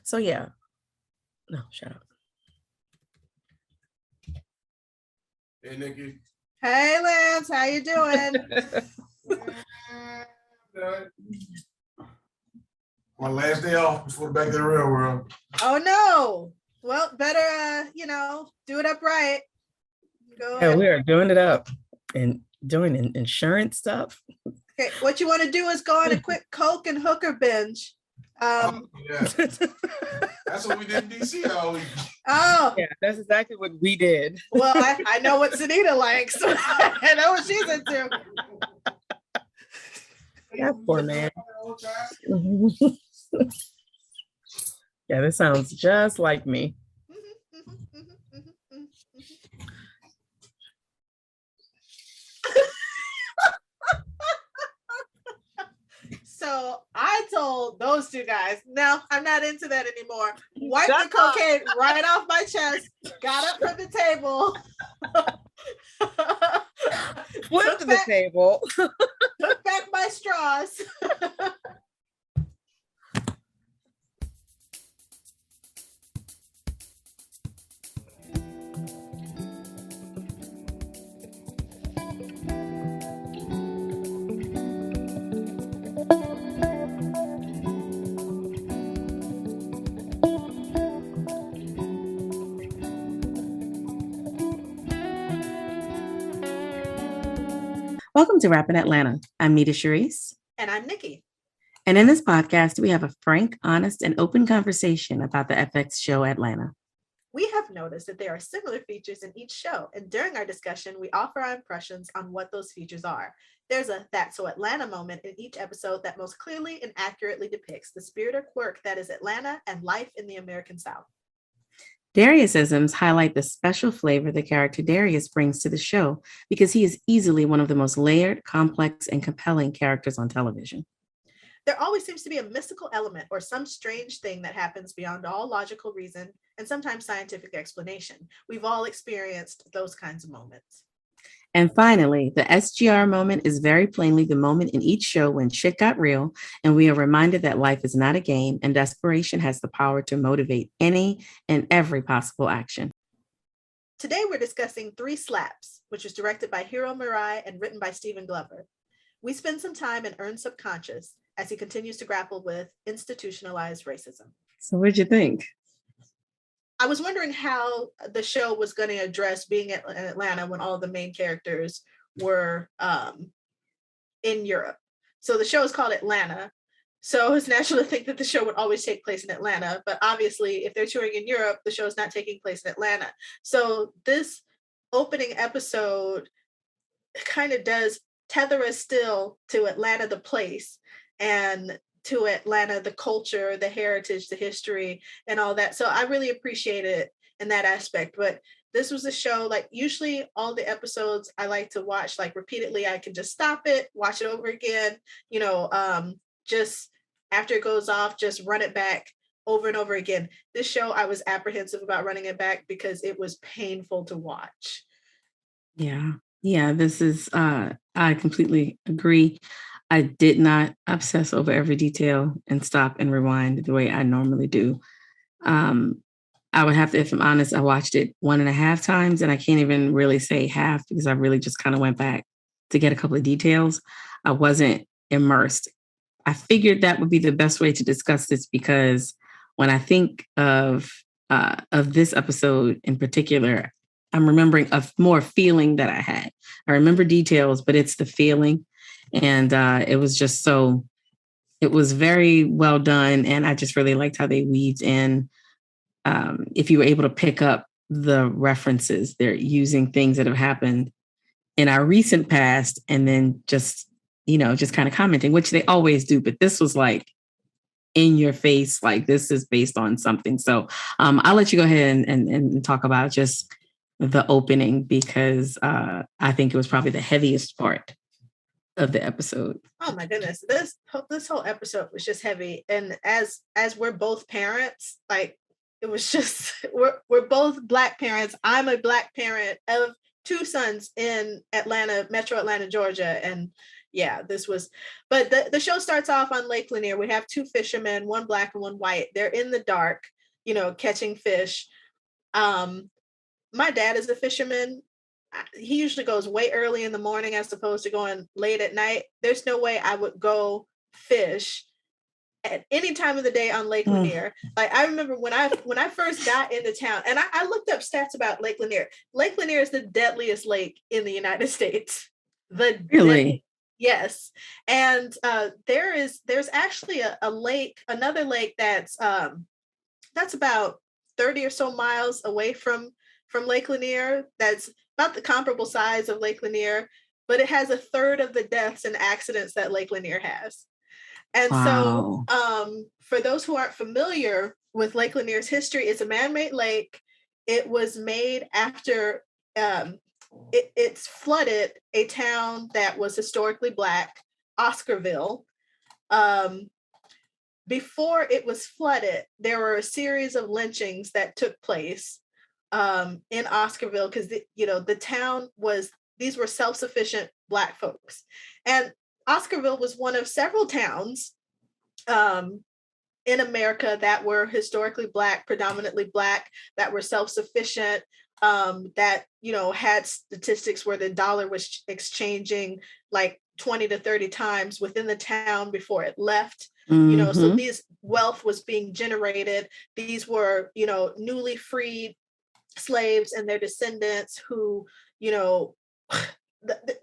So yeah. No, shut up. Hey, Nikki. Hey, Lance, how you doing? My last day off before back to the real world. Oh no. Well, better do it upright. Go ahead. We are doing it up and doing insurance stuff. Okay, what you want to do is go on a quick Coke and hooker binge. Yeah. That's what we did in DC all week. Oh. Yeah, that's exactly what we did. Well, I know what Sunita likes. I know what she's into. That poor man. Yeah, this sounds just like me. So I told those two guys, no, I'm not into that anymore. Wiped the cocaine right off my chest, got up from the table. Flipped to the table. Took back my straws. Welcome to Rappin Atlanta. I'm Nita Sharice. And I'm Nikki. And in this podcast, we have a frank, honest, and open conversation about the FX show Atlanta. We have noticed that there are similar features in each show, and during our discussion, we offer our impressions on what those features are. There's a That's So Atlanta moment in each episode that most clearly and accurately depicts the spirit or quirk that is Atlanta and life in the American South. Dariusisms highlight the special flavor the character Darius brings to the show because he is easily one of the most layered, complex, and compelling characters on television. There always seems to be a mystical element or some strange thing that happens beyond all logical reason and sometimes scientific explanation. We've all experienced those kinds of moments. And finally, the SGR moment is very plainly the moment in each show when shit got real and we are reminded that life is not a game and desperation has the power to motivate any and every possible action. Today, we're discussing Three Slaps, which was directed by Hiro Murai and written by Stephen Glover. We spend some time in Earn's subconscious as he continues to grapple with institutionalized racism. So what'd you think? I was wondering how the show was going to address being in Atlanta when all the main characters were in Europe. So the show is called Atlanta. So it's natural to think that the show would always take place in Atlanta. But obviously, if they're touring in Europe, the show is not taking place in Atlanta. So this opening episode kind of does tether us still to Atlanta, the place, and to Atlanta, the culture, the heritage, the history, and all that. So I really appreciate it in that aspect. But this was a show, like usually all the episodes I like to watch like repeatedly. I can just stop it, watch it over again, just after it goes off, just run it back over and over again. This show, I was apprehensive about running it back because it was painful to watch. Yeah, this is, I completely agree. I did not obsess over every detail and stop and rewind the way I normally do. I would have to, if I'm honest, I watched it 1.5 times and I can't even really say half because I really just kind of went back to get a couple of details. I wasn't immersed. I figured that would be the best way to discuss this because when I think of this episode in particular, I'm remembering a more feeling that I had. I remember details, but it's the feeling. And it was just so, it was very well done. And I just really liked how they weaved in. If you were able to pick up the references, they're using things that have happened in our recent past and then just kind of commenting, which they always do. But this was like in your face, like this is based on something. So I'll let you go ahead and talk about just the opening because I think it was probably the heaviest part of the episode. Oh my goodness, this whole episode was just heavy, and as we're both parents, like it was just we're both Black parents. I'm a Black parent of 2 sons in Atlanta, Metro Atlanta, Georgia, and yeah, this was, but the show starts off on Lake Lanier. We have two fishermen, one black and one white. They're in the dark, catching fish. My dad is a fisherman. He usually goes way early in the morning as opposed to going late at night. There's no way I would go fish at any time of the day on Lake Lanier. Like, I remember when I first got into town, and I looked up stats about Lake Lanier. Lake Lanier is the deadliest lake in the United States. Really? Yes. And there's actually a lake, another lake that's about 30 or so miles away from Lake Lanier, that's about the comparable size of Lake Lanier, but it has a third of the deaths and accidents that Lake Lanier has. And Wow. so for those who aren't familiar with Lake Lanier's history, it's a man-made lake. It was made after it's flooded a town that was historically Black, Oscarville. Before it was flooded, there were a series of lynchings that took place in Oscarville because the town was, these were self-sufficient Black folks, and Oscarville was one of several towns in America that were historically Black, predominantly Black, that were self-sufficient, that had statistics where the dollar was exchanging like 20 to 30 times within the town before it left. So this wealth was being generated. These were newly freed slaves and their descendants who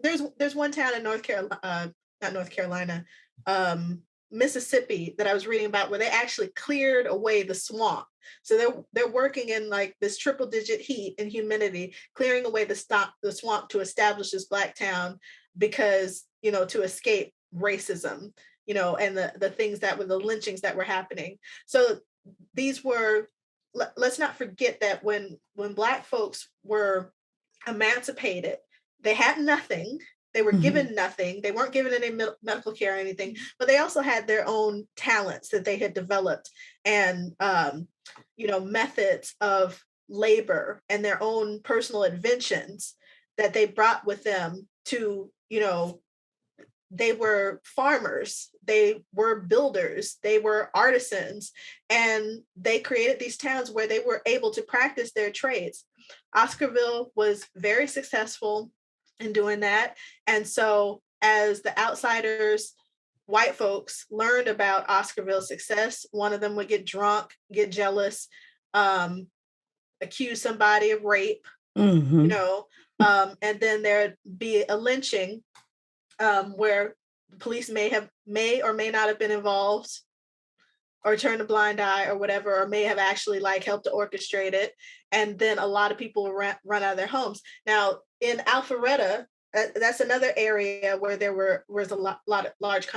there's one town in Mississippi that I was reading about where they actually cleared away the swamp. So they're working in like this triple digit heat and humidity, clearing away the swamp to establish this Black town because to escape racism, and the things that were the lynchings that were happening. So these were, let's not forget that when Black folks were emancipated, they had nothing. They were given nothing. They weren't given any medical care or anything, but they also had their own talents that they had developed and, methods of labor and their own personal inventions that they brought with them to, they were farmers, they were builders, they were artisans, and they created these towns where they were able to practice their trades. Oscarville was very successful in doing that. And so as the outsiders, white folks, learned about Oscarville's success, one of them would get drunk, get jealous, accuse somebody of rape, and then there'd be a lynching where police may or may not have been involved or turned a blind eye or whatever, or may have actually like helped to orchestrate it. And then a lot of people will run out of their homes. Now in Alpharetta, that's another area where there was a large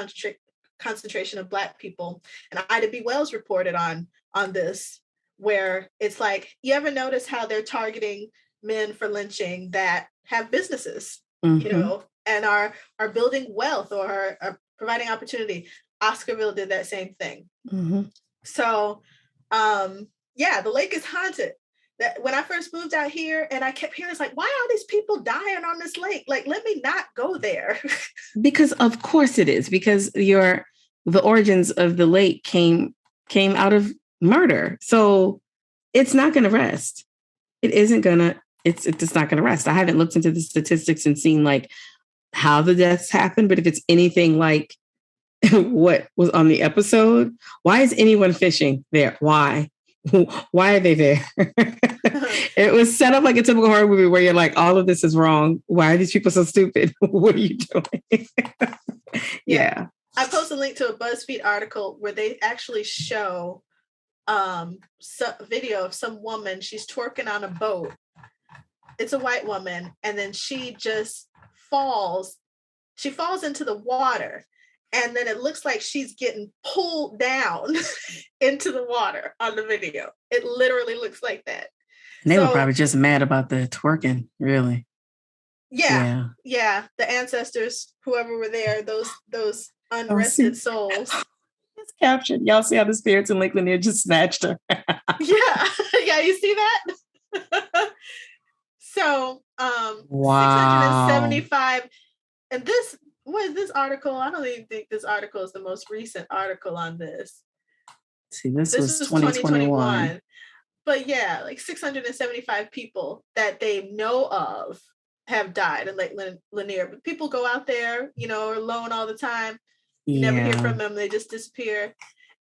concentration of Black people. And Ida B. Wells reported on this, where it's like, you ever notice how they're targeting men for lynching that have businesses, and are building wealth or are providing opportunity? Oscarville did that same thing. So, the lake is haunted. That when I first moved out here, and I kept hearing, it's like, why are these people dying on this lake? Like, let me not go there. Because of course it is, because the origins of the lake came out of murder. So it's not going to rest. It's not going to rest. I haven't looked into the statistics and seen like how the deaths happened, but if it's anything like what was on the episode, why is anyone fishing there? Why are they there? It was set up like a typical horror movie where you're like, all of this is wrong. Why are these people so stupid? What are you doing? Yeah. I posted a link to a BuzzFeed article where they actually show video of some woman. She's twerking on a boat. It's a white woman, and then she just falls. She falls into the water, and then it looks like she's getting pulled down into the water on the video. It literally looks like that. And they were probably just mad about the twerking, really. Yeah. The ancestors, whoever were there, those unrested souls. It's captured. Y'all see how the spirits in Lake Lanier just snatched her. Yeah, you see that? So, wow. 675, and this what is this article? I don't even think this article is the most recent article on this. See, this This was was 2021. 2021. But yeah, like 675 people that they know of have died in Lake Lanier. But people go out there, you know, are alone all the time. You never hear from them. They just disappear.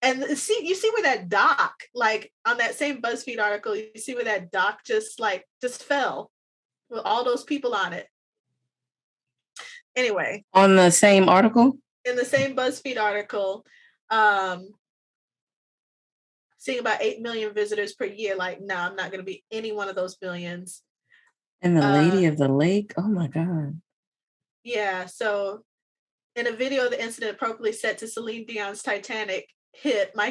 And you see where that dock, like on that same BuzzFeed article, you see where that dock just fell with all those people on it. Anyway. On the same article? In the same BuzzFeed article, seeing about 8 million visitors per year. Like, no, I'm not going to be any one of those millions. And the Lady of the Lake? Oh my God. Yeah, so in a video of the incident appropriately set to Celine Dion's Titanic hit, My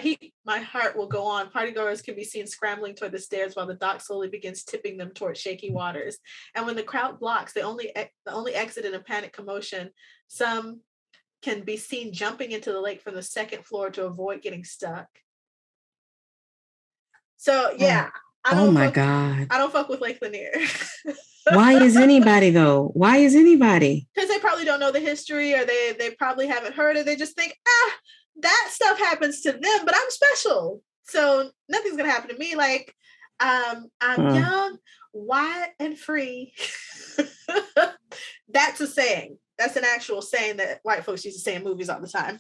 Heart Will Go On, partygoers can be seen scrambling toward the stairs while the dock slowly begins tipping them toward shaky waters. And when the crowd blocks, they only exit in a panic commotion. Some can be seen jumping into the lake from the second floor to avoid getting stuck. So yeah, God. I don't fuck with Lake Lanier. Why is anybody though? Why is anybody? Because they probably don't know the history, or they probably haven't heard it. They just think, that stuff happens to them, but I'm special, so nothing's gonna happen to me. Like, I'm young, white, and free. That's a saying. That's an actual saying that white folks used to say in movies all the time.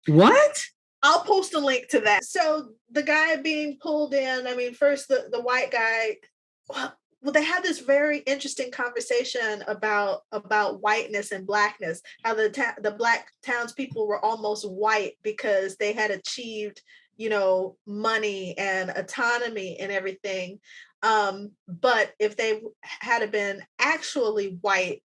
What? I'll post a link to that. So the guy being pulled in, I mean, first the white guy, well, they had this very interesting conversation about whiteness and blackness, how the black townspeople were almost white because they had achieved, you know, money and autonomy and everything. But if they had been actually white,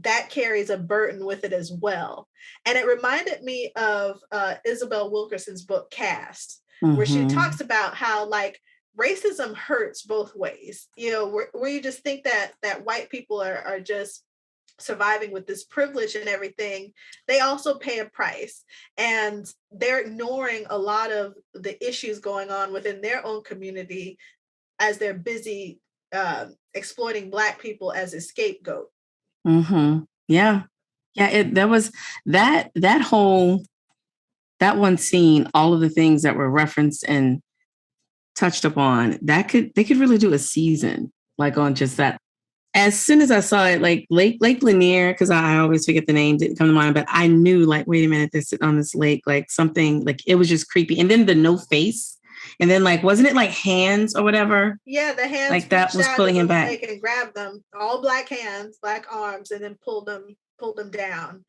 that carries a burden with it as well. And it reminded me of Isabel Wilkerson's book Caste, where she talks about how like racism hurts both ways, you know, where you just think that white people are just surviving with this privilege and everything. They also pay a price, and they're ignoring a lot of the issues going on within their own community as they're busy exploiting Black people as a scapegoat. Yeah. That was that one scene, all of the things that were referenced and touched upon, they could really do a season like on just that. As soon as I saw it, like Lake Lanier, because I always forget the name, didn't come to mind, but I knew like, wait a minute, they're sitting on this lake, like something, like it was just creepy. And then the no face. And then like, wasn't it like hands or whatever? Yeah, the hands like that was pulling him back. They can grab them, all black hands, black arms, and then pulled them down.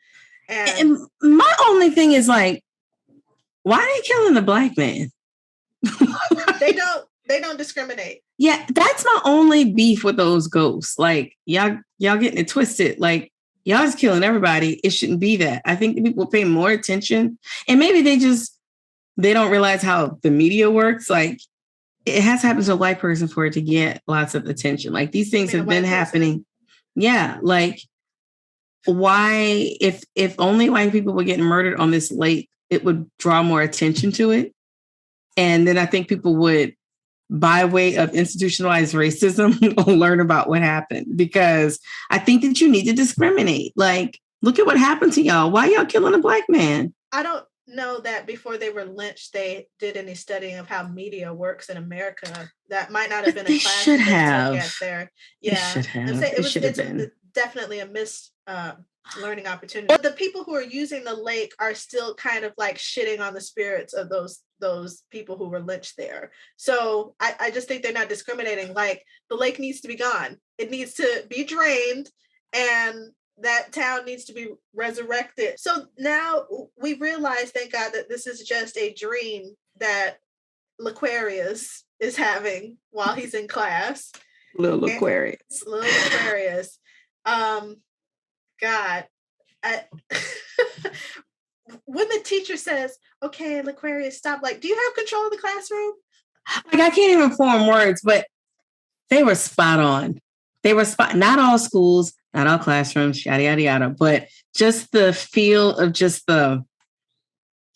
And my only thing is like, why are they killing the black man? They don't discriminate. Yeah, that's my only beef with those ghosts. Like y'all getting it twisted. Like y'all is killing everybody. It shouldn't be that. I think people pay more attention, and maybe they don't realize how the media works. Like it has happened to a white person for it to get lots of attention. Like these things have been happening. Yeah, like why if only white people were getting murdered on this lake, it would draw more attention to it. And then I think people would, by way of institutionalized racism, learn about what happened, because I think that you need to discriminate. Like, look at what happened to y'all. Why y'all killing a black man? I don't know that before they were lynched, they did any studying of how media works in America. That might not have been a class should have. Yet there. Yeah, should have. It's definitely a missed learning opportunity. But the people who are using the lake are still kind of like shitting on the spirits of those people who were lynched there. So I just think they're not discriminating. Like the lake needs to be gone. It needs to be drained, and that town needs to be resurrected. So now we realize, thank God, that this is just a dream that L'Aquarius is having while he's in class. Little Aquarius. God, when the teacher says, okay, L'Aquarius, stop, like, do you have control of the classroom? Like, I can't even form words, but they were spot on. Not all schools, not all classrooms, yada, yada, yada, but just the feel of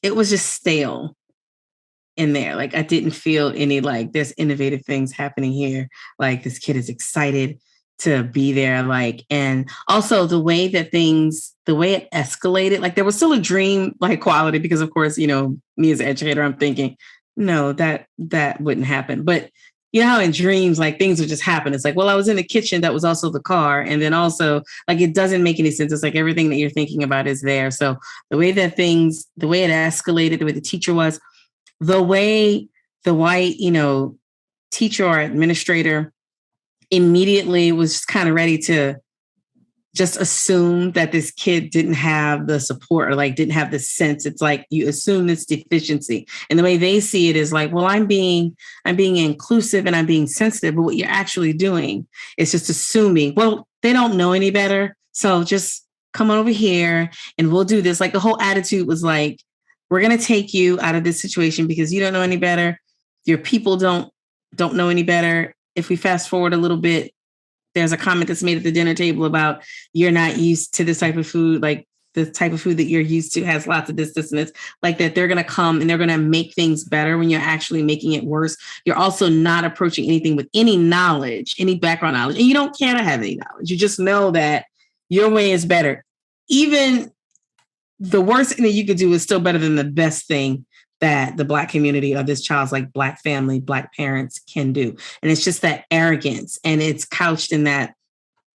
it was just stale in there. Like, I didn't feel any, like, there's innovative things happening here. Like, this kid is excited. to be there. Like, and also the way it escalated, like there was still a dream like quality, because of course, you know, me as an educator, I'm thinking, no, that wouldn't happen. But you know how in dreams, like things would just happen. It's like, well, I was in the kitchen, that was also the car. And then also like, it doesn't make any sense. It's like everything that you're thinking about is there. So the way it escalated, the way the teacher was, the way the white, you know, teacher or administrator immediately was just kind of ready to just assume that this kid didn't have the support or like didn't have the sense. It's like you assume this deficiency. And the way they see it is like, well, I'm being inclusive and I'm being sensitive, but what you're actually doing is just assuming, well, they don't know any better. So just come on over here and we'll do this. Like the whole attitude was like, we're going to take you out of this situation because you don't know any better. Your people don't know any better. If we fast forward a little bit, there's a comment that's made at the dinner table about you're not used to this type of food. Like the type of food that you're used to has lots of this, and this, like that they're going to come and they're going to make things better when you're actually making it worse. You're also not approaching anything with any knowledge, any background knowledge, and you don't care to have any knowledge. You just know that your way is better. Even the worst thing that you could do is still better than the best thing that the Black community or this child's like Black family, Black parents can do. And it's just that arrogance, and it's couched in that,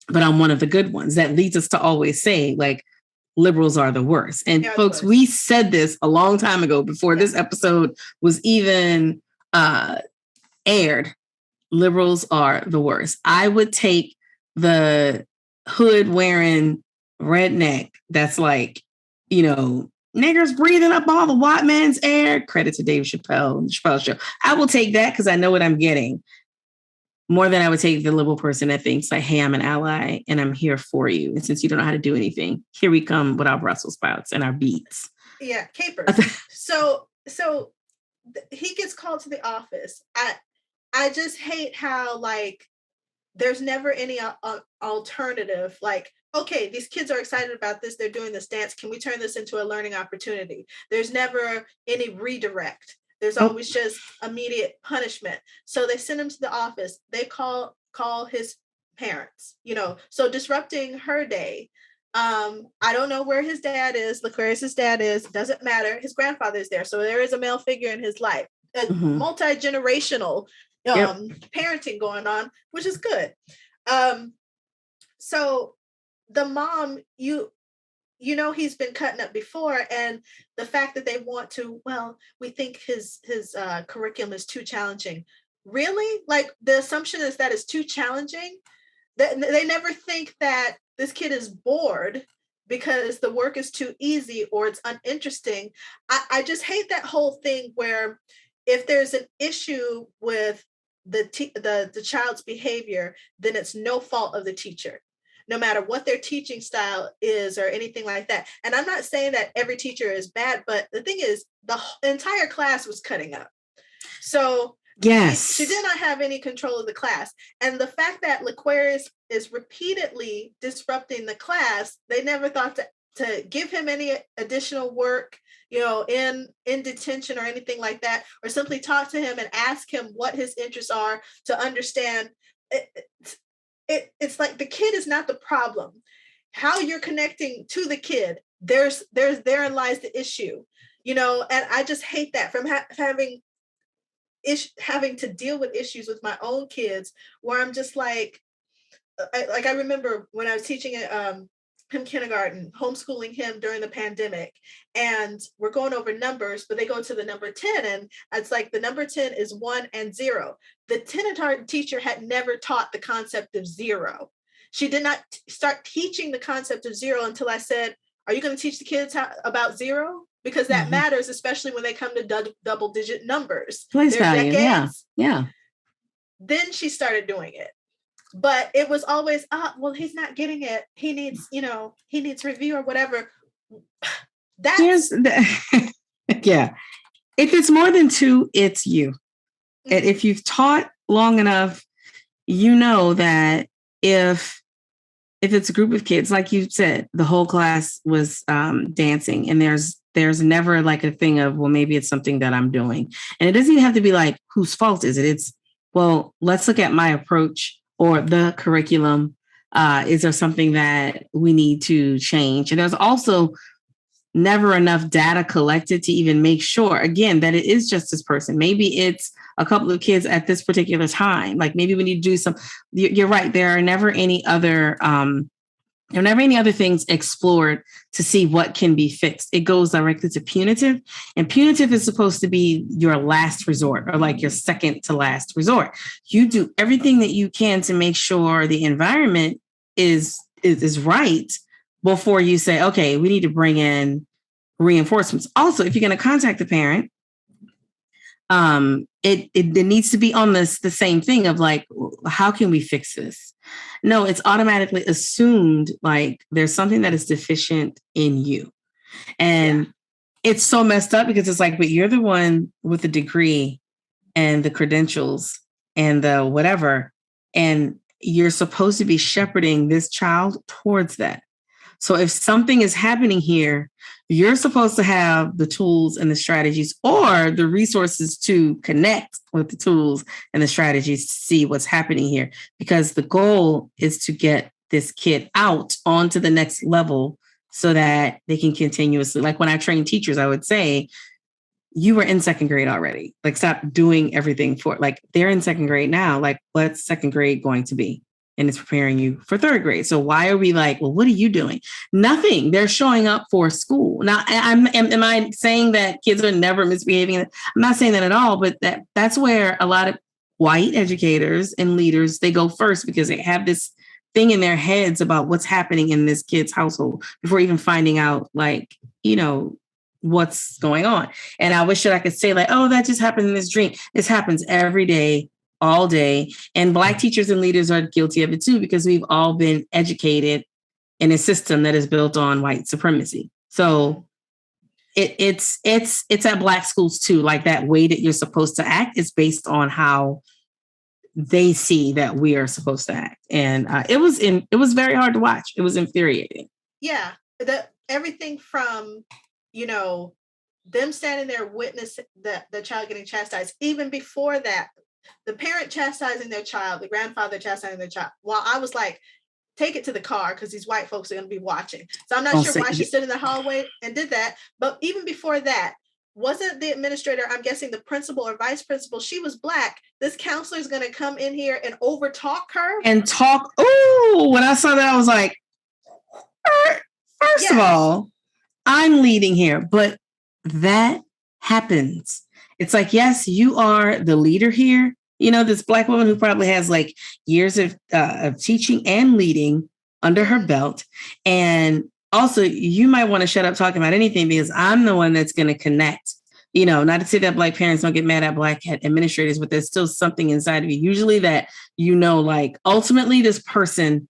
but I'm one of the good ones, that leads us to always say like liberals are the worst. And folks, we said this a long time ago before this episode was even aired. Liberals are the worst. I would take the hood wearing redneck that's like, you know, niggers breathing up all the white man's air. Credit to Dave Chappelle, the Chappelle Show. I will take that because I know what I'm getting more than I would take the liberal person that thinks like, hey, I'm an ally and I'm here for you. And since you don't know how to do anything, here we come with our Brussels sprouts and our beats. Yeah, capers. So he gets called to the office. I just hate how like there's never any alternative. Like, okay, these kids are excited about this. They're doing this dance. Can we turn this into a learning opportunity? There's never any redirect. There's always just immediate punishment. So they send him to the office. They call his parents, you know, so disrupting her day. I don't know where his dad is. L'Aquarius's dad is. Doesn't matter. His grandfather is there. So there is a male figure in his life. Multi-generational parenting going on, which is good. So the mom, you know, he's been cutting up before, and the fact that they want to, well, we think his curriculum is too challenging. Really? Like the assumption is that it's too challenging. They never think that this kid is bored because the work is too easy or it's uninteresting. I just hate that whole thing where if there's an issue with the child's behavior, then it's no fault of the teacher, no matter what their teaching style is or anything like that. And I'm not saying that every teacher is bad, but the thing is, the entire class was cutting up. So yes, she did not have any control of the class. And the fact that L'Aquarius is repeatedly disrupting the class, they never thought to give him any additional work, you know, in detention or anything like that, or simply talk to him and ask him what his interests are to understand. It's like the kid is not the problem. How you're connecting to the kid, therein lies the issue, you know. And I just hate that from having to deal with issues with my own kids, where I'm just like I remember when I was teaching him kindergarten, homeschooling him during the pandemic, and we're going over numbers, but they go to the number 10, and it's like the number 10 is 1 and 0. The kindergarten teacher had never taught the concept of 0. She did not start teaching the concept of 0 until I said, are you going to teach the kids about 0? Because that matters, especially when they come to double digit numbers. Place value, yeah. Then she started doing it. But it was always, well, he's not getting it. He needs, you know, he needs review or whatever. Yeah. If it's more than 2, it's you. And if you've taught long enough, you know that if it's a group of kids, like you said, the whole class was dancing, and there's never like a thing of, well, maybe it's something that I'm doing. And it doesn't even have to be like, whose fault is it? It's, well, let's look at my approach or the curriculum? Is there something that we need to change? And there's also never enough data collected to even make sure, again, that it is just this person. Maybe it's a couple of kids at this particular time. Like maybe we need to do some. You're right. There are never any other things explored to see what can be fixed. It goes directly to punitive, and punitive is supposed to be your last resort, or like your second to last resort. You do everything that you can to make sure the environment is right before you say, okay, we need to bring in reinforcements. Also, if you're going to contact the parent, it needs to be on the same thing of like, how can we fix this? No, it's automatically assumed like there's something that is deficient in you. And it's so messed up because it's like, but you're the one with the degree and the credentials and the whatever, and you're supposed to be shepherding this child towards that. So if something is happening here, you're supposed to have the tools and the strategies or the resources to connect with the tools and the strategies to see what's happening here. Because the goal is to get this kid out onto the next level so that they can continuously, like when I train teachers, I would say, you were in second grade already. Like, stop doing everything for, like, they're in second grade now. Like, what's second grade going to be? And it's preparing you for third grade. So why are we like, well, what are you doing? Nothing. They're showing up for school. Now, am I saying that kids are never misbehaving? I'm not saying that at all, but that's where a lot of white educators and leaders, they go first because they have this thing in their heads about what's happening in this kid's household before even finding out, like, what's going on. And I wish that I could say like, oh, that just happened in this dream. This happens every day, all day. And Black teachers and leaders are guilty of it too, because we've all been educated in a system that is built on white supremacy. So it's at Black schools too. Like, that way that you're supposed to act is based on how they see that we are supposed to act. And it was very hard to watch. It was infuriating. Yeah. Everything from, them standing there witness the child getting chastised, even before that, the parent chastising their child, the grandfather chastising their child, while I was like, take it to the car because these white folks are going to be watching. So I'm not sure why she stood in the hallway and did that. But even before that, wasn't the administrator, I'm guessing the principal or vice principal, she was Black. This counselor is going to come in here and overtalk her. And talk. Oh, when I saw that, I was like, first of all, I'm leading here, but that happens. It's like, yes, you are the leader here. This Black woman who probably has like years of teaching and leading under her belt. And also, you might want to shut up talking about anything because I'm the one that's going to connect. Not to say that Black parents don't get mad at Black administrators, but there's still something inside of you, usually that, like, ultimately this person,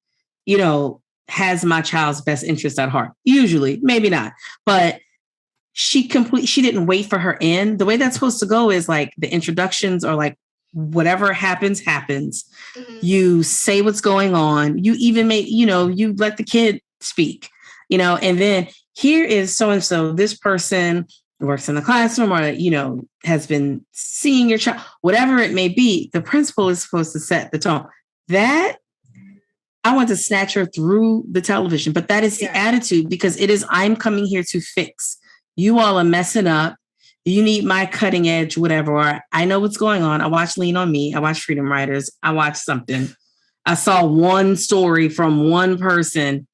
has my child's best interest at heart. Usually, maybe not, but she didn't wait for her in. The way that's supposed to go is like the introductions or like whatever happens. Mm-hmm. You say what's going on. You even you let the kid speak, and then here is so-and-so, this person works in the classroom or, has been seeing your child, whatever it may be. The principal is supposed to set the tone. That I want to snatch her through the television, but that is the attitude, because it is, I'm coming here to fix. You all are messing up. You need my cutting edge, whatever. Or I know what's going on. I watched Lean on Me. I watched Freedom Writers. I watched something. I saw one story from one person,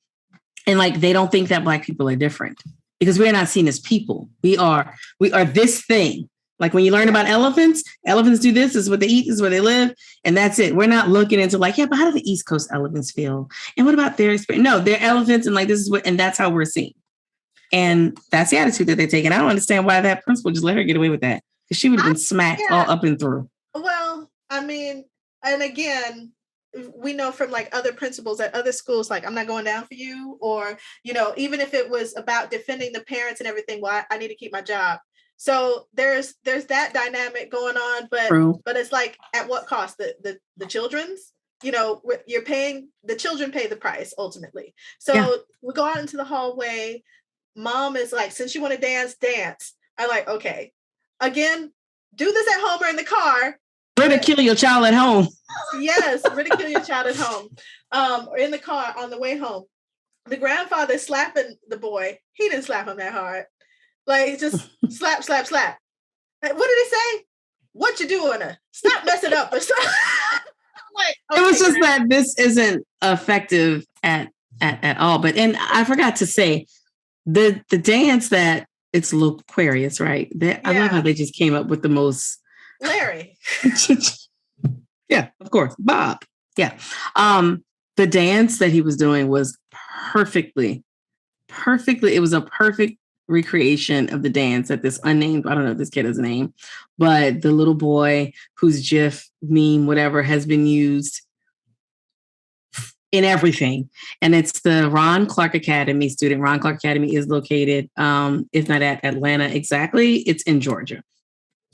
and like, they don't think that Black people are different because we're not seen as people. We are this thing. Like, when you learn about elephants do this, is what they eat, is where they live. And that's it. We're not looking into like, but how do the East Coast elephants feel? And what about their experience? No, they're elephants. And like, this is and that's how we're seen. And that's the attitude that they take. And I don't understand why that principal just let her get away with that, because she would have been smacked all up and through. Well, I mean, and again, we know from like other principals at other schools, like, I'm not going down for you, or, even if it was about defending the parents and everything, well, I need to keep my job. So there's that dynamic going on, but it's like, at what cost? The children's, you're paying, the children pay the price ultimately. So we go out into the hallway. Mom is like, since you want to dance. I'm like, okay, again, do this at home or in the car, Ridicule your child at home. Yes, ridicule your child at home. Or in the car on the way home. The grandfather slapping the boy. He didn't slap him that hard. Like, just slap, slap, slap. What did he say? What you doing? Stop messing up or something. Like, okay, it was just that this isn't effective at all. But and I forgot to say the dance that it's Loquarius, right? I love how they just came up with the most Larry. Yeah, of course. Bob. Yeah. The dance that he was doing was perfectly. It was a perfect recreation of the dance that this unnamed, I don't know if this kid has a name, but the little boy whose GIF, meme, whatever has been used in everything. And it's the Ron Clark Academy student. Ron Clark Academy is located, if not at Atlanta exactly, it's in Georgia.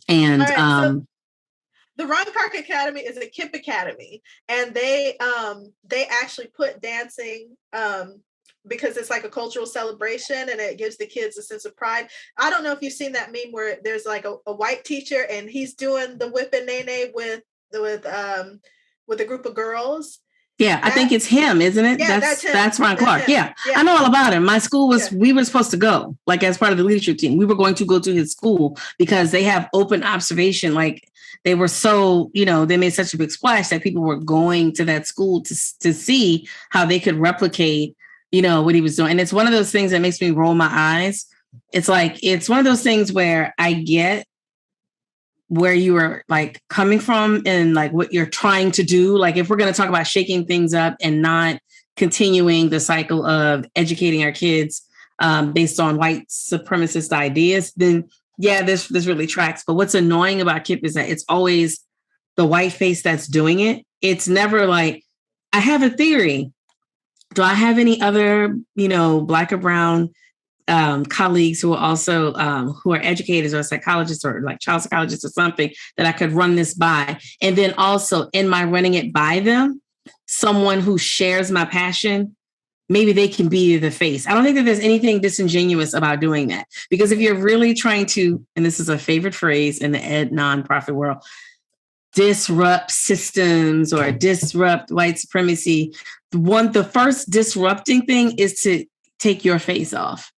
And so the Ron Clark Academy is a KIPP academy, and they actually put dancing because it's like a cultural celebration and it gives the kids a sense of pride. I don't know if you've seen that meme where there's like a white teacher and he's doing the whip and nay with a group of girls. Yeah, I think it's him, isn't it? Yeah, that's Ron Clark. Yeah. I know all about him. My school we were supposed to go, like as part of the leadership team. We were going to go to his school because they have open observation. Like they were so, they made such a big splash that people were going to that school to see how they could replicate, what he was doing. And it's one of those things that makes me roll my eyes. It's like, it's one of those things where I get where you are like coming from and like what you're trying to do. Like if we're going to talk about shaking things up and not continuing the cycle of educating our kids based on white supremacist ideas, then yeah, this really tracks. But what's annoying about KIPP is that it's always the white face that's doing it. It's never like, I have a theory. Do I have any other, Black or brown colleagues who are also who are educators or psychologists or like child psychologists or something that I could run this by? And then also in my running it by them, someone who shares my passion, maybe they can be the face. I don't think that there's anything disingenuous about doing that, because if you're really trying to, and this is a favorite phrase in the ed nonprofit world, disrupt systems or disrupt white supremacy, the first disrupting thing is to take your face off.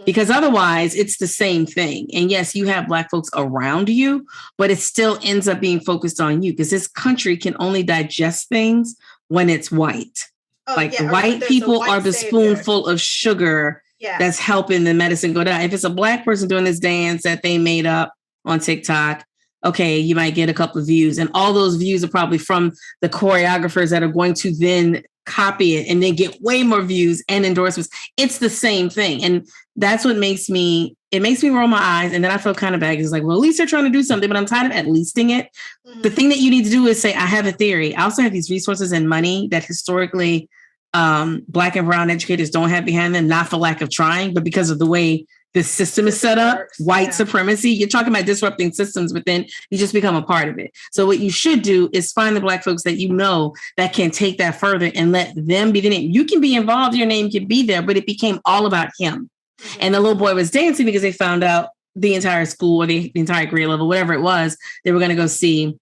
Because otherwise it's the same thing. And yes, you have Black folks around you, but it still ends up being focused on you because this country can only digest things when it's white. The white people are the spoonful of sugar that's helping the medicine go down. If it's a Black person doing this dance that they made up on TikTok, okay, you might get a couple of views. And all those views are probably from the choreographers that are going to then copy it and then get way more views and endorsements. It's the same thing. And that's what makes me roll my eyes. And then I feel kind of bad. It's like, well, at least they're trying to do something, but I'm tired of at leasting it. Mm-hmm. The thing that you need to do is say, I have a theory. I also have these resources and money that historically Black and brown educators don't have behind them, not for lack of trying, but because of the way the system is set up, white supremacy. You're talking about disrupting systems, but then you just become a part of it. So what you should do is find the Black folks that that can take that further and let them be the name. You can be involved, your name can be there, but it became all about him. Mm-hmm. And the little boy was dancing because they found out the entire school or the entire grade level, whatever it was, they were going to go see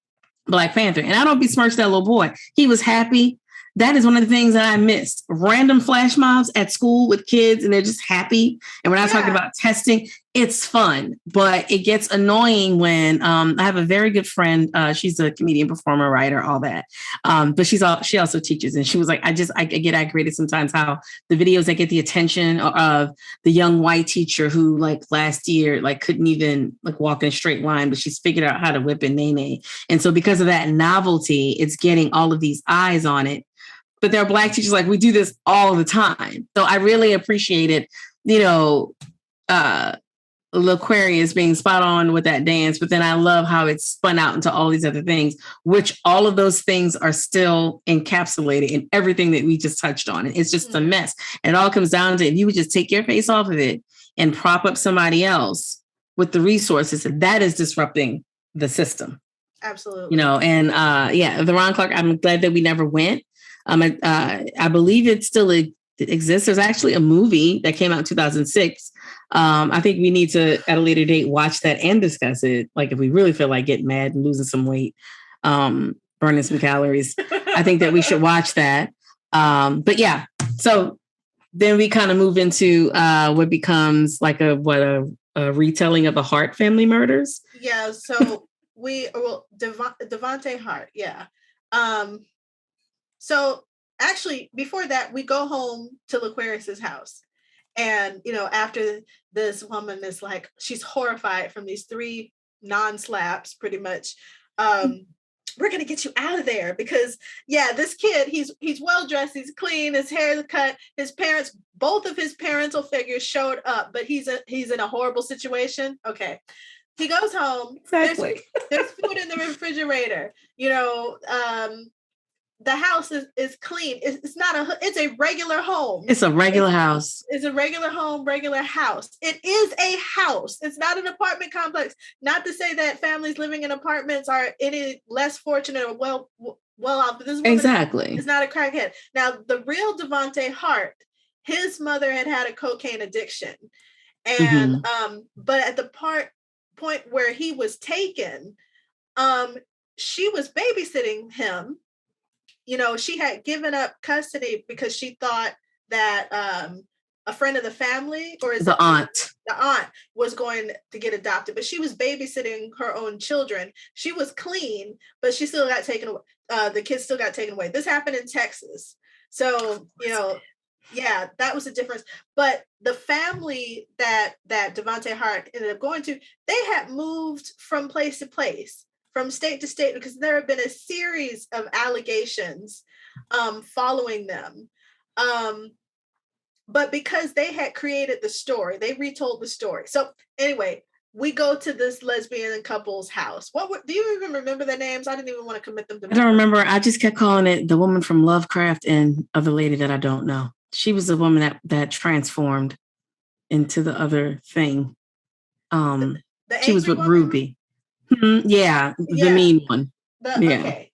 Black Panther. And I don't besmirch that little boy. He was happy. That is one of the things that I missed. Random flash mobs at school with kids and they're just happy. And we're not talking about testing. It's fun, but it gets annoying when I have a very good friend. She's a comedian, performer, writer, all that. But she also teaches. And she was like, I get aggravated sometimes how the videos that get the attention of the young white teacher who like last year, like couldn't even like walk in a straight line, but she's figured out how to whip and nay. And so because of that novelty, it's getting all of these eyes on it. But there are Black teachers like, we do this all the time. So I really appreciated, L'Aquarius being spot on with that dance. But then I love how it's spun out into all these other things, which all of those things are still encapsulated in everything that we just touched on. And it's just a mess. And it all comes down to if you would just take your face off of it and prop up somebody else with the resources, that is disrupting the system. Absolutely. The Ron Clark, I'm glad that we never went. I believe it still exists. There's actually a movie that came out in 2006. I think we need to, at a later date, watch that and discuss it. Like if we really feel like getting mad and losing some weight. burning some calories. I think that we should watch that. But yeah, so then we kind of move into what becomes like a retelling of the Hart family murders. Yeah, so Devontae Hart, yeah. So actually, before that, we go home to L'Aquarius's house. And, after this woman is like, she's horrified from these 3 non-slaps, pretty much. We're going to get you out of there because, yeah, this kid, he's well-dressed, he's clean, his hair is cut, both of his parental figures showed up, but he's in a horrible situation. Okay. He goes home. Exactly. There's food in the refrigerator. The house is clean. It's a regular home. It's a regular house. It's a regular home, regular house. It is a house. It's not an apartment complex. Not to say that families living in apartments are any less fortunate or well off. But this woman exactly is not a crackhead. Now, the real Devontae Hart, his mother had a cocaine addiction. And but at the point where he was taken, she was babysitting him. She had given up custody because she thought that a friend of the family the aunt was going to get adopted, but she was babysitting her own children. She was clean, but she still got taken away. The kids still got taken away. This happened in Texas. So, yeah, that was the difference. But the family that Devontae Hart ended up going to, they had moved from place to place, from state to state, because there have been a series of allegations following them. But because they had created the story, they retold the story. So anyway, we go to this lesbian couple's house. Do you even remember their names? I didn't even want to commit them to memory. I don't remember. I just kept calling it the woman from Lovecraft and other lady that I don't know. She was the woman that transformed into the other thing. She was with woman? Ruby. Yeah, the mean one. Okay.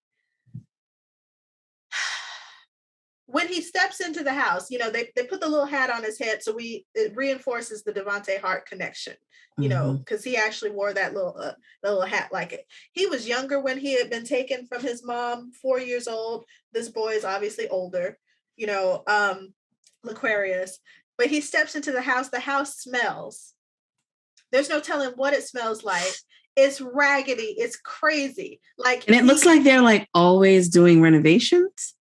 When he steps into the house, they put the little hat on his head, so it reinforces the Devontae Hart connection, because he actually wore that little hat like it. He was younger when he had been taken from his mom, 4 years old. This boy is obviously older, L'Aquarius. But he steps into the house smells. There's no telling what it smells like. It's raggedy. It's crazy. And it looks like they're like always doing renovations.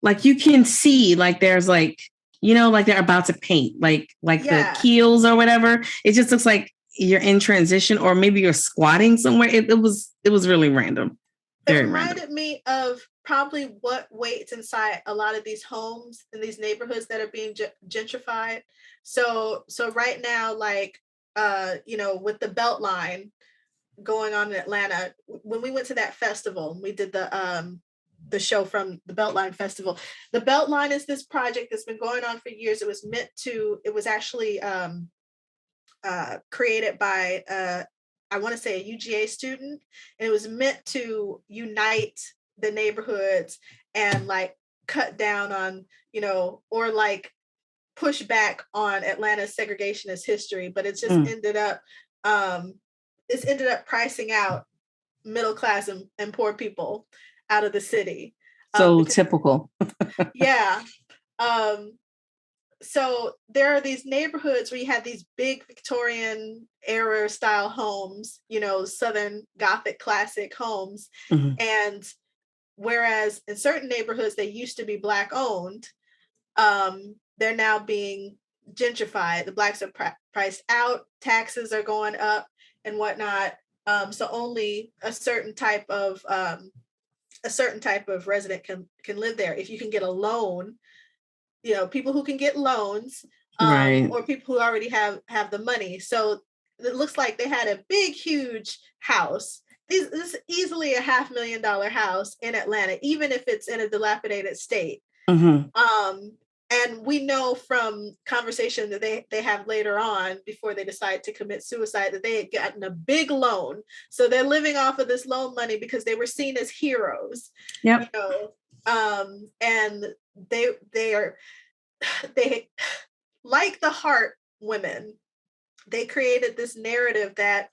Like you can see, like there's like, like they're about to paint, like the keels or whatever. It just looks like you're in transition, or maybe you're squatting somewhere. It was really random. Very random. It reminded me of probably what waits inside a lot of these homes in these neighborhoods that are being gentrified. So right now, like, with the Beltline going on in Atlanta, when we went to that festival, we did the show from the Beltline Festival. The Beltline is this project that's been going on for years. It was actually created by I want to say a UGA student, and it was meant to unite the neighborhoods and like cut down on, or like push back on Atlanta's segregationist history, but it just ended up pricing out middle class and poor people out of the city. So typical. Yeah. So there are these neighborhoods where you have these big Victorian era style homes, Southern Gothic classic homes. And whereas in certain neighborhoods, they used to be Black owned, they're now being gentrified. The Blacks are priced out, taxes are going up and whatnot. So only a certain type of resident can live there. If you can get a loan, people who can get loans, right, or people who already have the money. So it looks like they had a big, huge house. This is easily a $500,000 house in Atlanta, even if it's in a dilapidated state. And we know from conversation that they have later on, before they decide to commit suicide, that they had gotten a big loan. So they're living off of this loan money because they were seen as heroes. Yep. And they like the Hart women, they created this narrative that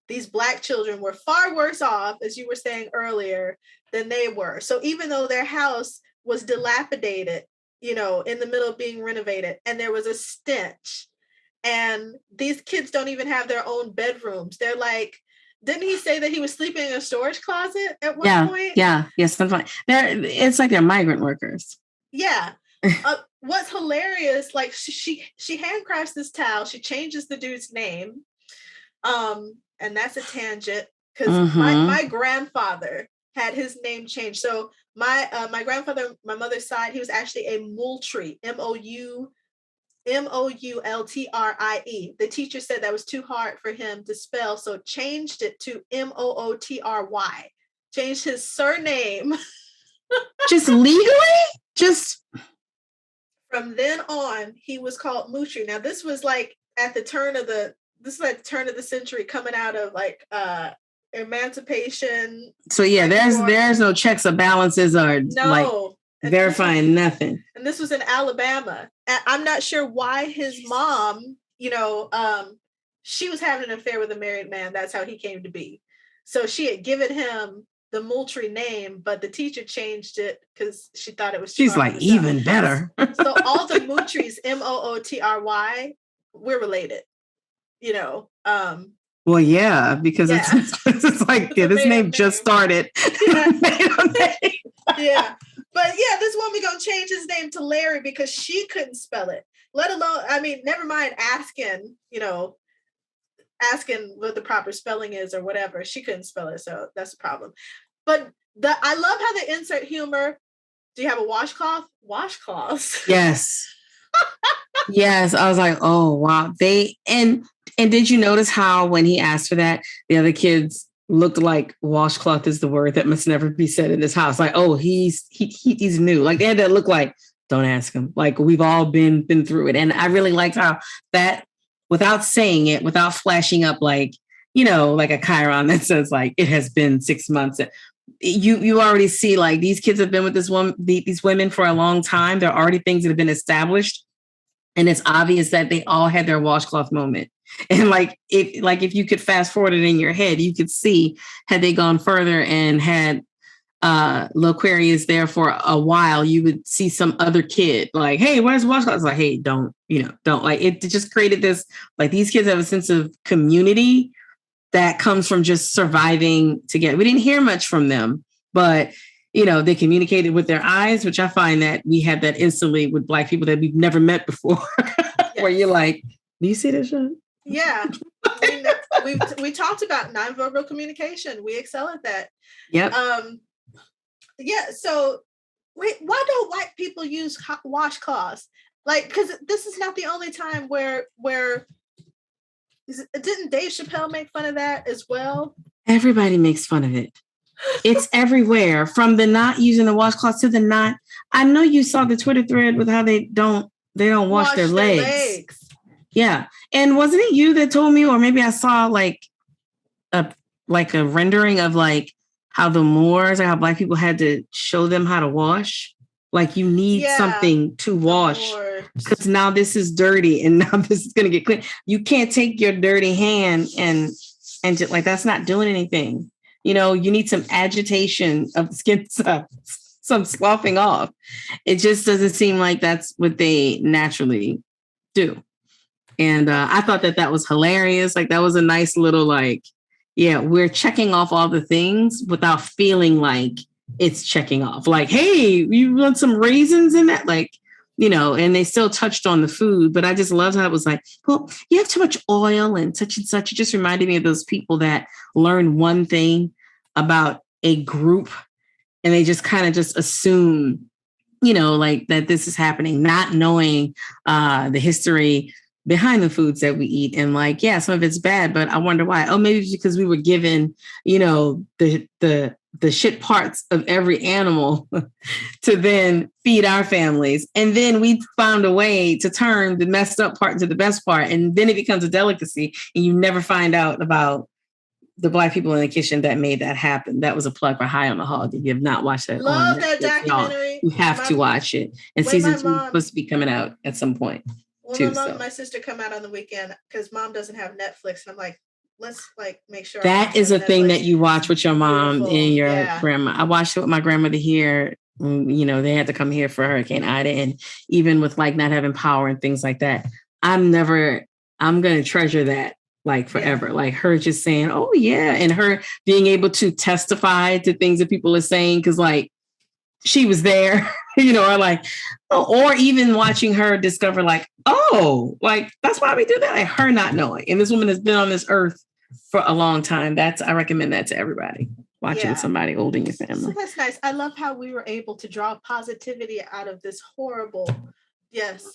these Black children were far worse off, as you were saying earlier, than they were. So even though their house was dilapidated, in the middle of being renovated, and there was a stench, and these kids don't even have their own bedrooms. They're like, didn't he say that he was sleeping in a storage closet at one point? Yeah, something. It's like they're migrant workers. Yeah. What's hilarious, like she handcrafts this towel. She changes the dude's name. And that's a tangent, because my grandfather had his name changed. So my grandfather, my mother's side, he was actually a Moultrie, Moultrie. The teacher said that was too hard for him to spell, so changed it to Mootry. Changed his surname. Just legally? Just from then on, he was called Moultrie. Now this was like at the turn of the century, coming out of like emancipation. So yeah, there's no checks or balances or like verifying nothing. And this was in Alabama. And I'm not sure why his mom, she was having an affair with a married man. That's how he came to be. So she had given him the Moultrie name, but the teacher changed it because she thought it was too She's hard like, even better. So all the Moultries, Mootry, we're related. Well, yeah, because it's like this name just started. Yeah. But yeah, this woman gonna change his name to Larry because she couldn't spell it. Let alone, never mind asking what the proper spelling is or whatever. She couldn't spell it, so that's a problem. But I love how they insert humor. Do you have a washcloth? Washcloths. Yes. Yes. I was like, oh wow. And did you notice how when he asked for that, the other kids looked like washcloth is the word that must never be said in this house? Like, oh, he's new. Like they had that look like, don't ask him. Like we've all been through it. And I really liked how that, without saying it, without flashing up like, like a chyron that says like, it has been 6 months. You already see like these kids have been with these women for a long time. There are already things that have been established. And it's obvious that they all had their washcloth moment. And if you could fast forward it in your head, you could see, had they gone further and had Loquarius there for a while, you would see some other kid like, hey, where's washcloth? It's like, hey, don't like it just created this, like these kids have a sense of community that comes from just surviving together. We didn't hear much from them, but they communicated with their eyes, which I find that we have that instantly with Black people that we've never met before. Where you're like, do you see this shit? Yeah. We talked about nonverbal communication. We excel at that. Yep. Yeah. So why don't white people use washcloths? Like, because this is not the only time where didn't Dave Chappelle make fun of that as well? Everybody makes fun of it. It's everywhere, from the not using the washcloth to the not. I know you saw the Twitter thread with how they don't wash their legs. Yeah. And wasn't it you that told me, or maybe I saw like a rendering of like how the Moors or how Black people had to show them how to wash? Like you need something to wash because now this is dirty and now this is going to get clean. You can't take your dirty hand and just like, that's not doing anything. You need some agitation of the skin stuff, some sloughing off. It just doesn't seem like that's what they naturally do. And I thought that was hilarious. Like that was a nice little like, yeah, we're checking off all the things without feeling like it's checking off. Like, hey, you want some raisins in that? Like, and they still touched on the food, but I just loved how it was like, well, you have too much oil and such and such. It just reminded me of those people that learn one thing about a group and they just kind of just assume, like that this is happening, not knowing the history behind the foods that we eat. And like, yeah, some of it's bad, but I wonder why. Oh, maybe it's because we were given, the shit parts of every animal to then feed our families. And then we found a way to turn the messed up part into the best part. And then it becomes a delicacy and you never find out about the Black people in the kitchen that made that happen. That was a plug for High on the Hog. If you have not watched that, love that documentary. You have to watch it. And season 2 is supposed to be coming out at some point. Well, my sister come out on the weekend because mom doesn't have Netflix. And I'm like, let's like make sure that is a thing that you watch with your mom and your grandma. I watched it with my grandmother here. You know, they had to come here for Hurricane Ida, and even with like not having power and things like that. I'm going to treasure that like forever. Yeah. Like her just saying, oh yeah. And her being able to testify to things that people are saying. Cause like she was there, you know, or like, or even watching her discover like, oh, like that's why we do that. Like her not knowing. And this woman has been on this earth for a long time. I recommend that to everybody. Watching somebody old in your family. So that's nice. I love how we were able to draw positivity out of this horrible. Yes.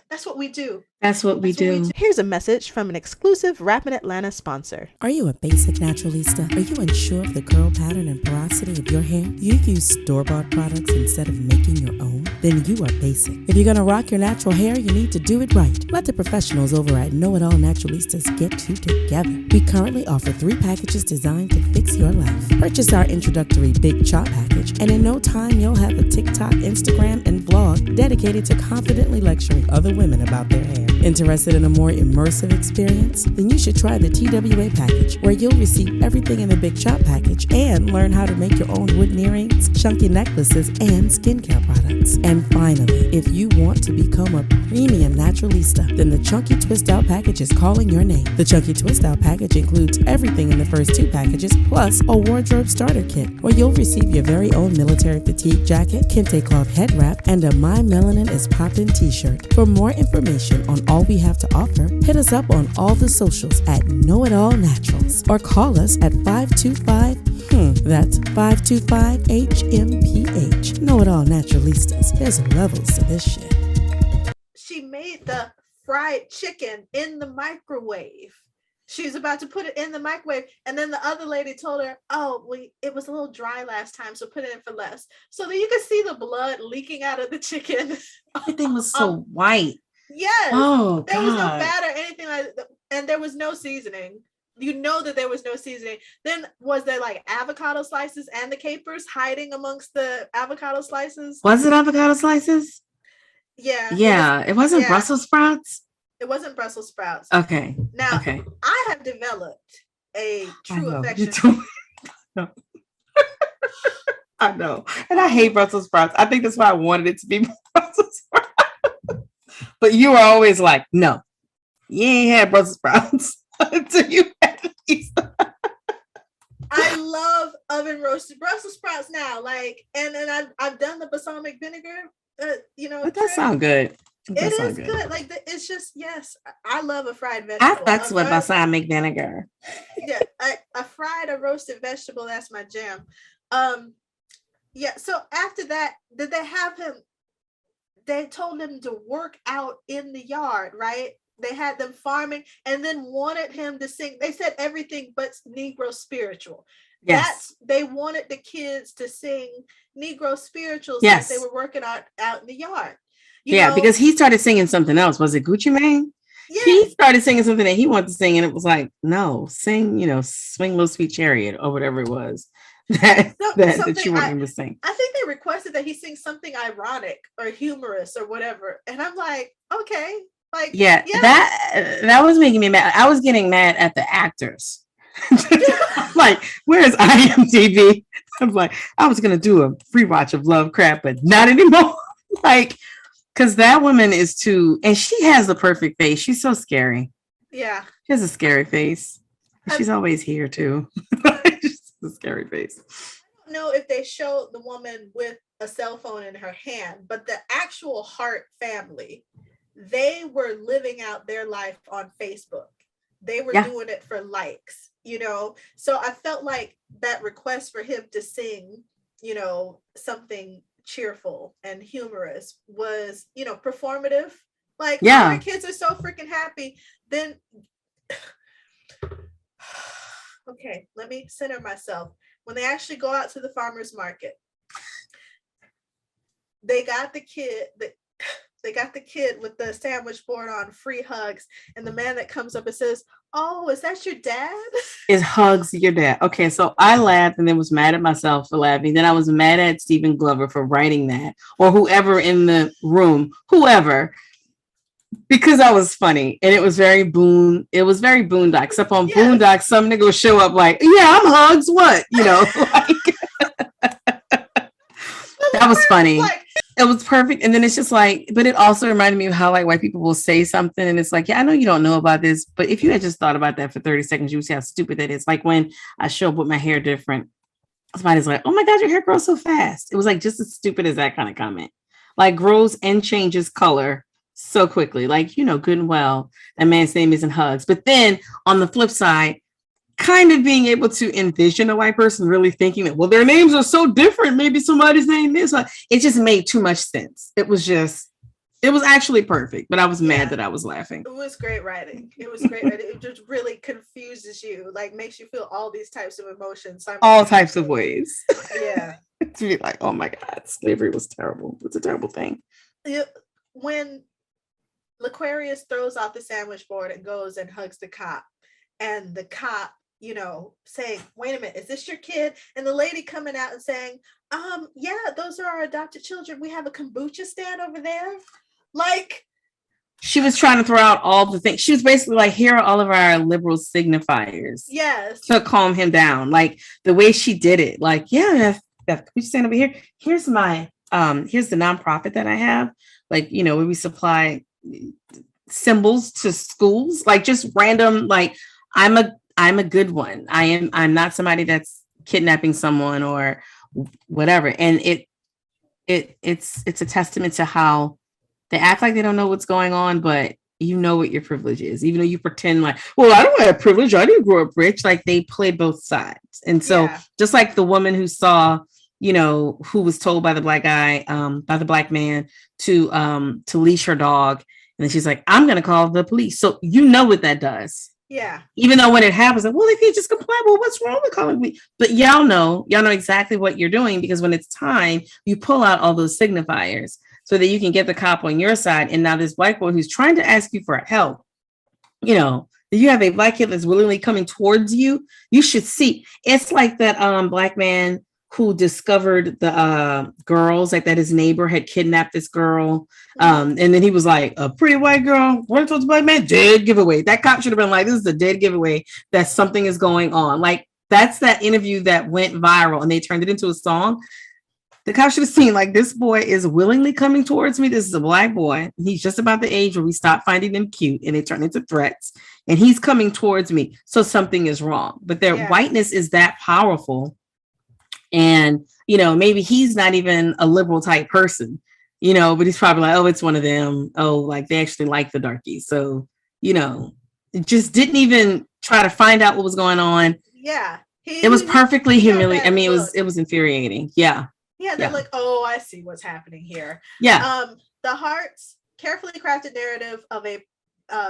That's what we do. That's what we do. Here's a message from an exclusive Rappin Atlanta sponsor. Are you a basic naturalista? Are you unsure of the curl pattern and porosity of your hair? Do you use store-bought products instead of making your own? Then you are basic. If you're going to rock your natural hair, you need to do it right. Let the professionals over at Know It All Naturalistas get you together. We currently offer 3 packages designed to fix your life. Purchase our introductory Big Chop package, and in no time, you'll have a TikTok, Instagram, and vlog dedicated to confidently lecturing other women about their hair. Interested in a more immersive experience? Then you should try the TWA package, where you'll receive everything in the Big Chop package and learn how to make your own wooden earrings, chunky necklaces, and skincare products. And finally, if you want to become a premium naturalista, then the Chunky Twist Out package is calling your name. The Chunky Twist Out package includes everything in the first 2 packages, plus a wardrobe starter kit, where you'll receive your very own military fatigue jacket, kente cloth head wrap, and a My Melanin is Poppin' t-shirt. For more information on all we have to offer, hit us up on all the socials at Know It All Naturals, or call us at 525 that's 525-HMPH. Know It All Naturalistas. There's levels to this shit. She made the fried chicken in the microwave. She was about to put it in the microwave, and then the other lady told her, oh, it was a little dry last time, so put it in for less. So then you could see the blood leaking out of the chicken. Everything was so white. Yes. Oh, there was no fat or anything like that, and there was no seasoning. You know that there was no seasoning. Then was there like avocado slices and the capers hiding amongst the avocado slices? Was it avocado slices? Yeah. Yeah. It wasn't Brussels sprouts? It wasn't Brussels sprouts. Okay. Now, okay. I have developed a true affection. I know. And I hate Brussels sprouts. I think that's why I wanted it to be Brussels sprouts. But you were always like, no, you ain't had Brussels sprouts until you had these. I love oven roasted Brussels sprouts now. Like, and I've done the balsamic vinegar, But that sounds good. It is good. Like, it's just, yes, I love a fried vegetable. I fucks with balsamic vinegar. Yeah, a fried or roasted vegetable, that's my jam. Yeah, so after that, did they have him, they told him to work out in the yard, right? They had them farming and then wanted him to sing. They said everything but Negro spiritual. Yes. They wanted the kids to sing Negro spirituals. Yes. That they were working out in the yard. You know? Because he started singing something else. Was it Gucci Mane? Yes. He started singing something that he wanted to sing, and it was like, no, sing, Swing Low Sweet Chariot or whatever it was that you wanted him to sing. I think they requested that he sing something ironic or humorous or whatever. And I'm like, okay. Like, yeah. That was making me mad. I was getting mad at the actors. Like, where's IMDb? I'm like, I was gonna do a free watch of Love Crap, but not anymore. Like, because that woman is too, and she has the perfect face. She's so scary. Yeah, she has a scary face. She's always here too. Just a scary face. I don't know if they showed the woman with a cell phone in her hand, but the actual Hart family, they were living out their life on Facebook. They were doing it for likes, So I felt like that request for him to sing, something cheerful and humorous was, performative. Like, our kids are so freaking happy. Then, okay, let me center myself. When they actually go out to the farmer's market, they got the kid. They got the kid with the sandwich board on, free hugs, and the man that comes up and says, "Oh, is that your dad?" Is hugs your dad? Okay, so I laughed and then was mad at myself for laughing. Then I was mad at Stephen Glover for writing that, or whoever in the room, whoever, because I was funny and it was very Boondock. Except on Boondock, some nigga would show up like, yeah, I'm Hugs. What? That was funny. It was perfect. And then it's just like, but it also reminded me of how like white people will say something and it's like, yeah, I know you don't know about this, but if you had just thought about that for 30 seconds, you would see how stupid that is. Like when I show up with my hair different, somebody's like, oh my God, your hair grows so fast. It was like just as stupid as that kind of comment. Like grows and changes color so quickly. Like, good and well, that man's name isn't Hugs. But then on the flip side, kind of being able to envision a white person really thinking that, well, their names are so different. Maybe somebody's name is. It just made too much sense. It was actually perfect, but I was mad that I was laughing. It was great writing. It just really confuses you, like makes you feel all these types of emotions. All types of ways. Yeah. To be like, oh my God, slavery was terrible. It's a terrible thing. When L'Aquarius throws off the sandwich board and goes and hugs the cop, and the cop, saying, wait a minute, is this your kid? And the lady coming out and saying, yeah, those are our adopted children. We have a kombucha stand over there. Like, she was trying to throw out all the things. She was basically like, here are all of our liberal signifiers. Yes. To calm him down. Like the way she did it. Like, yeah, we stand over here. Here's my, here's the nonprofit that I have. Like, where we supply symbols to schools. Like just random, like, I'm a good one. I'm not somebody that's kidnapping someone or whatever. And it's a testament to how they act like they don't know what's going on, but what your privilege is, even though you pretend like, well, I don't have privilege. I didn't grow up rich. Like they played both sides. And so just like the woman who saw, who was told by the black guy, by the black man to leash her dog. And then she's like, I'm going to call the police. So what that does. Yeah. Even though when it happens, like, well, if you just comply, well, what's wrong with calling me? But y'all know exactly what you're doing because when it's time, you pull out all those signifiers so that you can get the cop on your side. And now this black boy who's trying to ask you for help, you have a black kid that's willingly coming towards you. You should see. It's like that black man who discovered the girls, like that his neighbor had kidnapped this girl. And then he was like, a pretty white girl, running towards a black man, dead giveaway. That cop should have been like, this is a dead giveaway that something is going on. Like, that's that interview that went viral and they turned it into a song. The cop should have seen, like, this boy is willingly coming towards me. This is a black boy. He's just about the age where we stop finding them cute and they turn into threats. And he's coming towards me. So something is wrong. But their whiteness is that powerful. And, maybe he's not even a liberal type person, but he's probably like, oh, it's one of them. Oh, like they actually like the darkies. So, just didn't even try to find out what was going on. Yeah. It was perfectly humiliating. I mean, it was infuriating. Yeah. Yeah. They're like, oh, I see what's happening here. Yeah. The Hart's carefully crafted narrative of a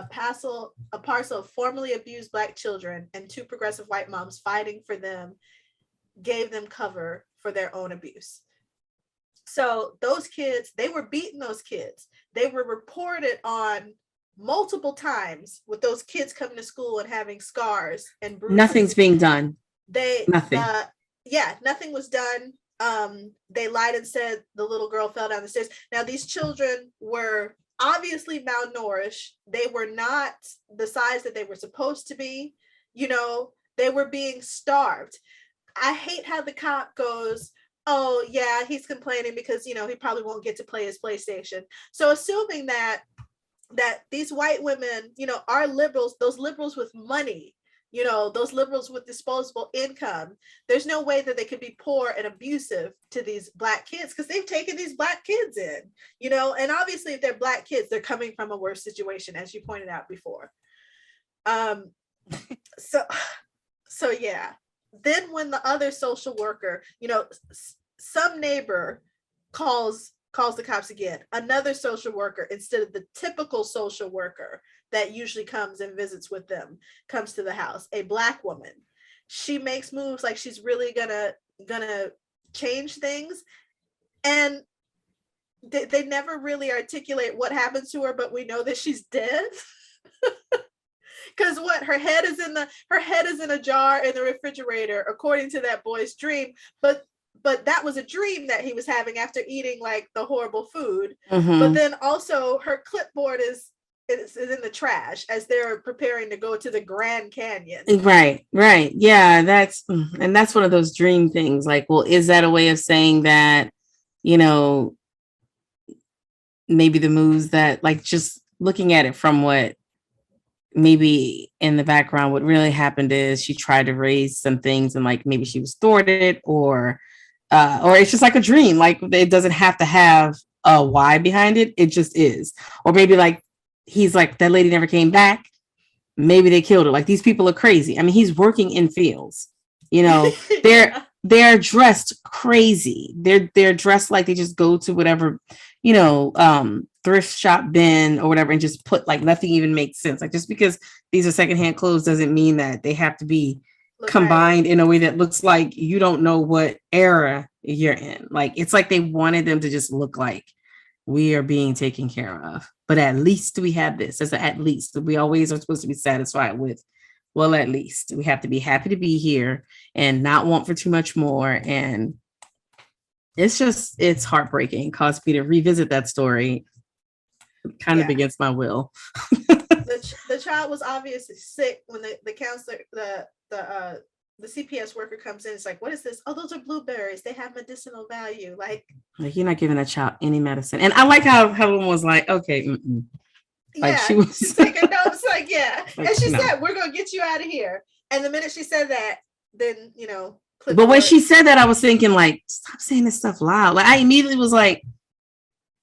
parcel of formerly abused black children and two progressive white moms fighting for them gave them cover for their own abuse. So those kids, they were beating those kids. They were reported on multiple times with those kids coming to school and having scars and bruises. Nothing's being done. Nothing was done. They lied and said the little girl fell down the stairs. Now these children were obviously malnourished. They were not the size that they were supposed to be. They were being starved. I hate how the cop goes, oh yeah, he's complaining because, he probably won't get to play his PlayStation. So assuming that these white women, are liberals, those liberals with money, those liberals with disposable income, there's no way that they could be poor and abusive to these black kids because they've taken these black kids in, and obviously if they're black kids, they're coming from a worse situation, as you pointed out before. So yeah. Then when the other social worker, some neighbor calls the cops again, another social worker, instead of the typical social worker that usually comes and visits with them, comes to the house, a black woman. She makes moves like she's really gonna change things. And they never really articulate what happens to her, but we know that she's dead. Because her head is in a jar in the refrigerator, according to that boy's dream. But that was a dream that he was having after eating like the horrible food. Mm-hmm. But then also her clipboard is is in the trash as they're preparing to go to the Grand Canyon. Right, right. Yeah, that's one of those dream things. Like, well, is that a way of saying that, you know, maybe the moves that, like, just looking at it from what maybe in the background, what really happened is she tried to raise some things and like maybe she was thwarted, or it's just like a dream. Like it doesn't have to have a why behind it. It just is. Or maybe like he's like, that lady never came back. Maybe they killed her. Like these people are crazy. I mean, he's working in fields. You know, Yeah. they're dressed crazy. They're dressed like they just go to whatever, thrift shop bin or whatever and just put like nothing even makes sense. Like just because these are secondhand clothes doesn't mean that they have to be Look combined right. in a way that looks like you don't know what era you're in. Like it's like they wanted them to just look like we are being taken care of. But at least we have this. As at least we always are supposed to be satisfied with. Well, at least we have to be happy to be here and not want for too much more. And it's heartbreaking. It caused me to revisit that story kind of Yeah. against my will. The child was obviously sick when the counselor, the CPS worker comes in. It's like, what is this? Oh, those are blueberries. They have medicinal value. Like you're not giving that child any medicine. And I like how Helen was like, okay, like yeah, she was she's taking notes. Like, yeah. like, And she no. said, we're gonna get you out of here. And the minute she said that, then But when she said that, I was thinking like, stop saying this stuff loud. Like I immediately was like,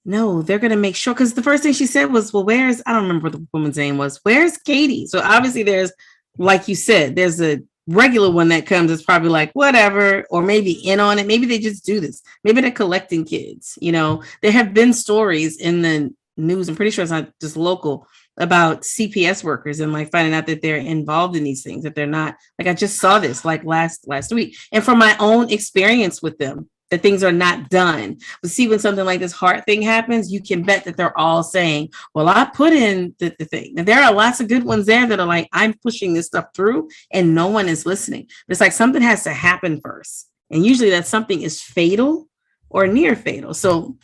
no, they're gonna make sure, because the first thing she said was, well, I don't remember what the woman's name was. Where's Katie? So obviously there's, like you said, there's a regular one that comes, it's probably like whatever, or maybe in on it. Maybe they just do this. Maybe they're collecting kids. There have been stories in the news, I'm pretty sure it's not just local, about CPS workers and like finding out that they're involved in these things, that they're not. Like I just saw this like last week, and from my own experience with them, that things are not done. But see, when something like this Hart thing happens, you can bet that they're all saying, well, I put in the thing. And there are lots of good ones there that are like, I'm pushing this stuff through and no one is listening. But it's like something has to happen first. And usually that something is fatal or near fatal. So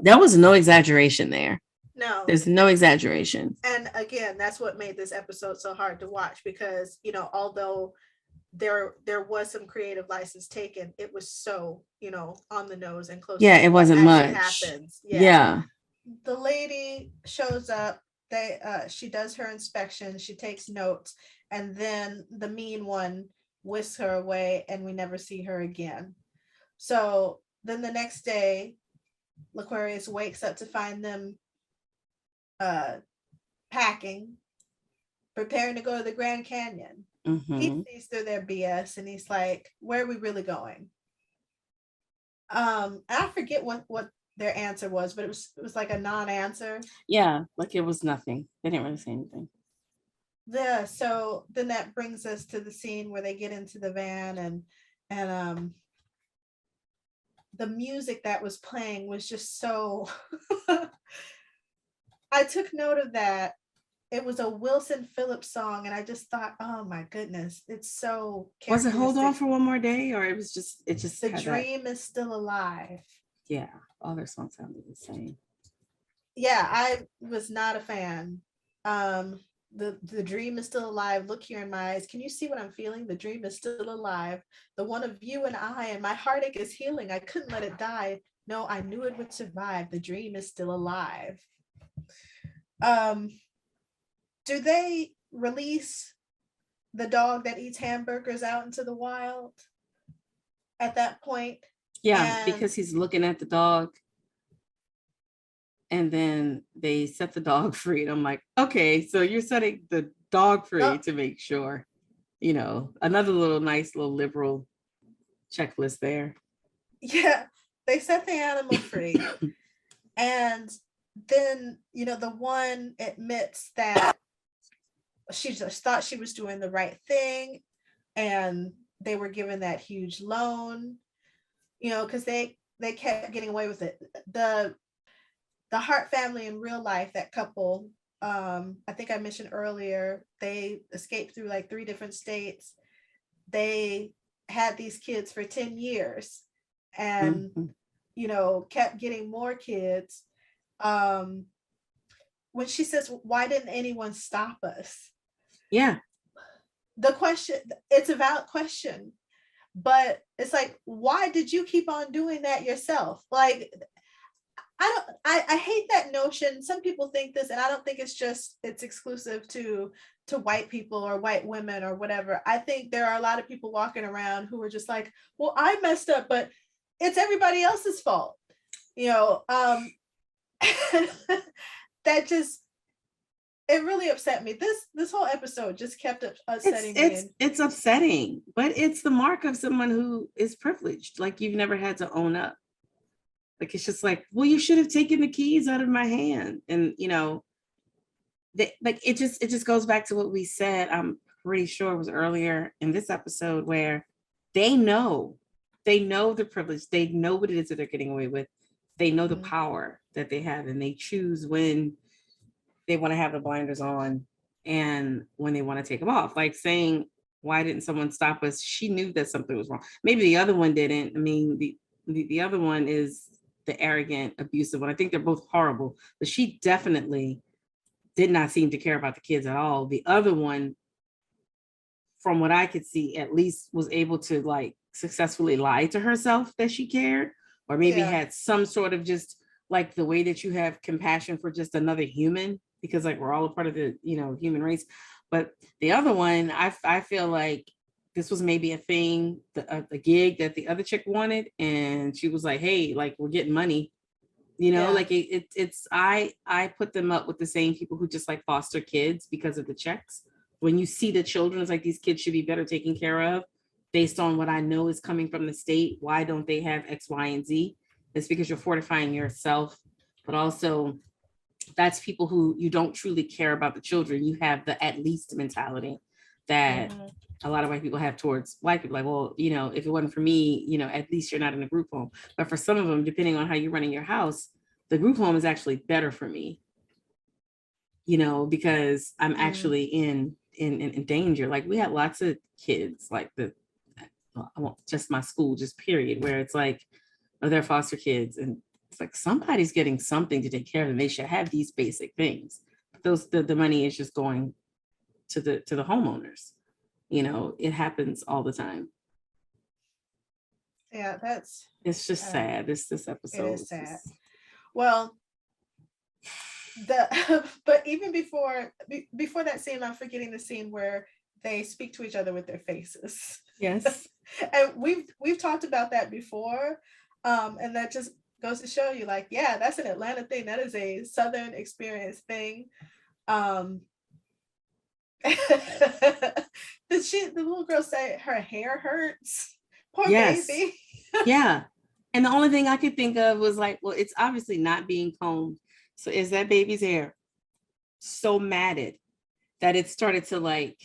there was no exaggeration there. No. There's no exaggeration. And again, that's what made this episode so hard to watch, because, although there was some creative license taken, it was so on the nose and close. Yeah, it wasn't much. Happens. Yeah. The lady shows up. She does her inspection. She takes notes, and then the mean one whisks her away, and we never see her again. So then the next day, L'Aquarius wakes up to find them packing, preparing to go to the Grand Canyon. Mm-hmm. He sees through their BS and he's like, where are we really going? I forget what their answer was, but it was like a non-answer. Yeah, like it was nothing. They didn't really say anything. Yeah, so then that brings us to the scene where they get into the van, and the music that was playing was just so I took note of that. It was a Wilson Phillips song, and I just thought, oh my goodness, it's so. Was it Hold On for One More Day, or it just The Dream Is Still Alive? Yeah, all their songs sounded the same. Yeah, I was not a fan. The dream is still alive. Look here in my eyes. Can you see what I'm feeling? The dream is still alive. The one of you and I, and my heartache is healing. I couldn't let it die. No, I knew it would survive. The dream is still alive. Do they release the dog that eats hamburgers out into the wild at that point? Yeah, because he's looking at the dog, and then they set the dog free. And I'm like, okay, so you're setting the dog free to make sure, another nice little liberal checklist there. Yeah, they set the animal free. And then, the one admits that she just thought she was doing the right thing, and they were given that huge loan, because they kept getting away with it. The Hart family in real life, that couple, I think I mentioned earlier, they escaped through like 3 different states. They had these kids for 10 years and, kept getting more kids. when she says, why didn't anyone stop us? Yeah. The question, it's a valid question, but it's like, why did you keep on doing that yourself? Like, I hate that notion. Some people think this, and I don't think it's exclusive to white people or white women or whatever. I think there are a lot of people walking around who are just like, well, I messed up, but it's everybody else's fault. That just, it really upset me. This whole episode just kept upsetting me. It's upsetting, but it's the mark of someone who is privileged. Like, you've never had to own up. Like, it's just like, well, you should have taken the keys out of my hand. And, it just goes back to what we said. I'm pretty sure it was earlier in this episode, where they know the privilege. They know what it is that they're getting away with. They know the power that they have, and they choose when they want to have the blinders on and when they want to take them off. Like saying, why didn't someone stop us? She knew that something was wrong. Maybe the other one didn't. I mean, the other one is the arrogant, abusive one. I think they're both horrible, but she definitely did not seem to care about the kids at all. The other one, from what I could see, at least was able to like successfully lie to herself that she cared, or maybe had some sort of just like the way that you have compassion for just another human, because like we're all a part of the, human race. But the other one, I feel like this was maybe a thing, a gig that the other chick wanted, and she was like, hey, like, we're getting money, like it's I put them up with the same people who just like foster kids because of the checks. When you see the children, it's like, these kids should be better taken care of based on what I know is coming from the state. Why don't they have X, Y, and Z? It's because you're fortifying yourself, but also that's people who you don't truly care about the children. You have the at least mentality that a lot of white people have towards white people. Like, well, if it wasn't for me, at least you're not in a group home. But for some of them, depending on how you're running your house, the group home is actually better for me, because I'm actually in danger. Like, we had lots of kids, like just my school, just period, where it's like, they're foster kids, and it's like somebody's getting something to take care of them. They should have these basic things. The money is just going to the homeowners. It happens all the time. Yeah, it's just sad. This episode is sad. Well, but even before that scene, I'm forgetting the scene where they speak to each other with their faces. Yes. And we've talked about that before. And that just goes to show you, like, yeah, that's an Atlanta thing. That is a Southern experience thing. Did the little girl say her hair hurts? Poor baby. Yeah. And the only thing I could think of was like, well, it's obviously not being combed. So is that baby's hair so matted that it started to like,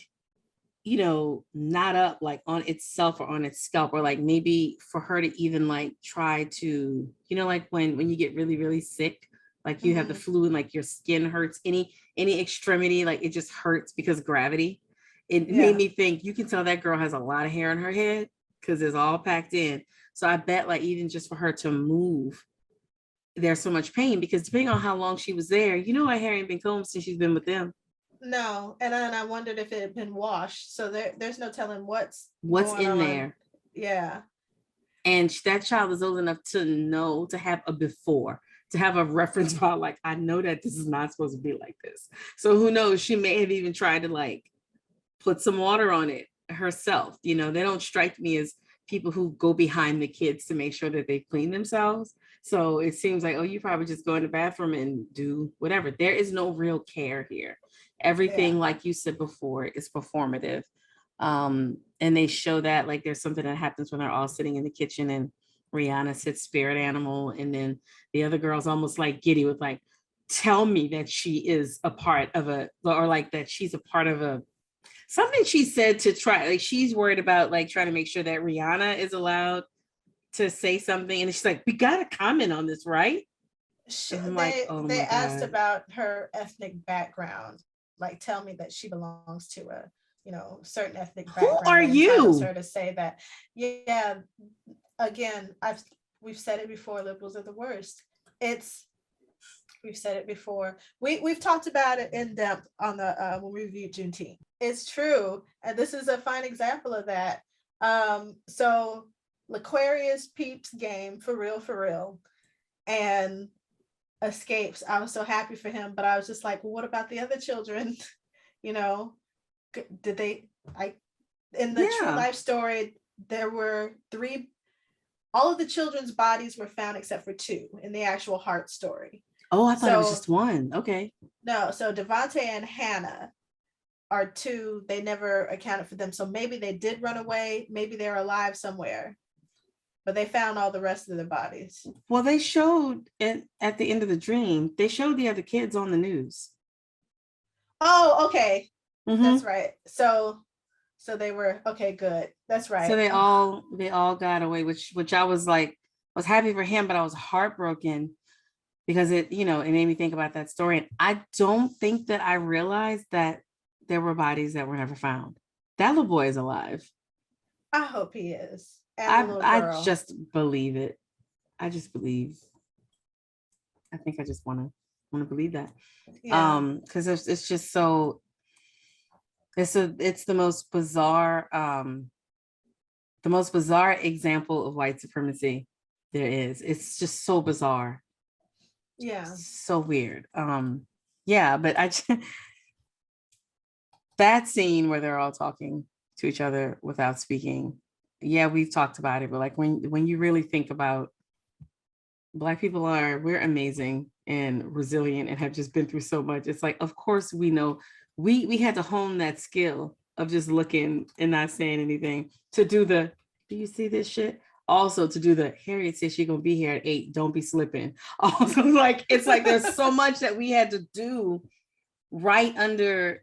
knot up like on itself or on its scalp, or like maybe for her to even like try to, like when you get really, really sick, like you have the flu and like your skin hurts, any extremity, like it just hurts because gravity. It made me think, you can tell that girl has a lot of hair on her head because it's all packed in. So I bet like even just for her to move, there's so much pain, because depending on how long she was there, her hair ain't been combed since she's been with them. No, and I wondered if it had been washed. So there's no telling what's in there. Yeah. And that child is old enough to know, to have a before, to have a reference point. Like, I know that this is not supposed to be like this. So who knows? She may have even tried to like put some water on it herself. They don't strike me as people who go behind the kids to make sure that they clean themselves. So it seems like, oh, you probably just go in the bathroom and do whatever. There is no real care here. Everything, like you said before, is performative. And they show that like there's something that happens when they're all sitting in the kitchen and Rihanna sits spirit animal, and then the other girl's almost like giddy with like, tell me that she is a part of or like that she's a part of something she said to try, like she's worried about like trying to make sure that Rihanna is allowed to say something. And she's like, we got to comment on this, right? They asked about her ethnic background. Like, tell me that she belongs to a, certain ethnic background. Who are you? Her to say that. Yeah. Again, we've said it before, liberals are the worst. It's We've said it before. We've talked about it in depth on the when we reviewed Juneteenth. It's true, and this is a fine example of that. So Laquarius peeps game for real, and escapes. I was so happy for him, but I was just like, well, what about the other children? You know, did they? In the true life story, there were 3. All of the children's bodies were found except for 2 in the actual Hart story. Oh, I thought it was just 1. Okay. No, so Devontae and Hannah are 2. They never accounted for them. So maybe they did run away. Maybe they're alive somewhere. But they found all the rest of their bodies. Well, they showed it at the end of the dream. They showed the other kids on the news. Oh, okay. Mm-hmm. That's right. So they were okay, good. That's right. So they all got away, which I was happy for him, but I was heartbroken because it made me think about that story. And I don't think that I realized that there were bodies that were never found. That little boy is alive. I hope he is. And I just believe it. I just believe. I think I just want to believe that. Yeah. Because it's just so. It's the most bizarre example of white supremacy there is. It's just so bizarre. Yeah. So weird. Yeah, but that scene where they're all talking to each other without speaking. Yeah, we've talked about it, but like when you really think about Black people we're amazing and resilient and have just been through so much. It's like, of course we know we had to hone that skill of just looking and not saying anything to do do you see this shit? Also to do the Harriet says she's gonna be here at 8, don't be slipping. Also, it's like there's so much that we had to do right under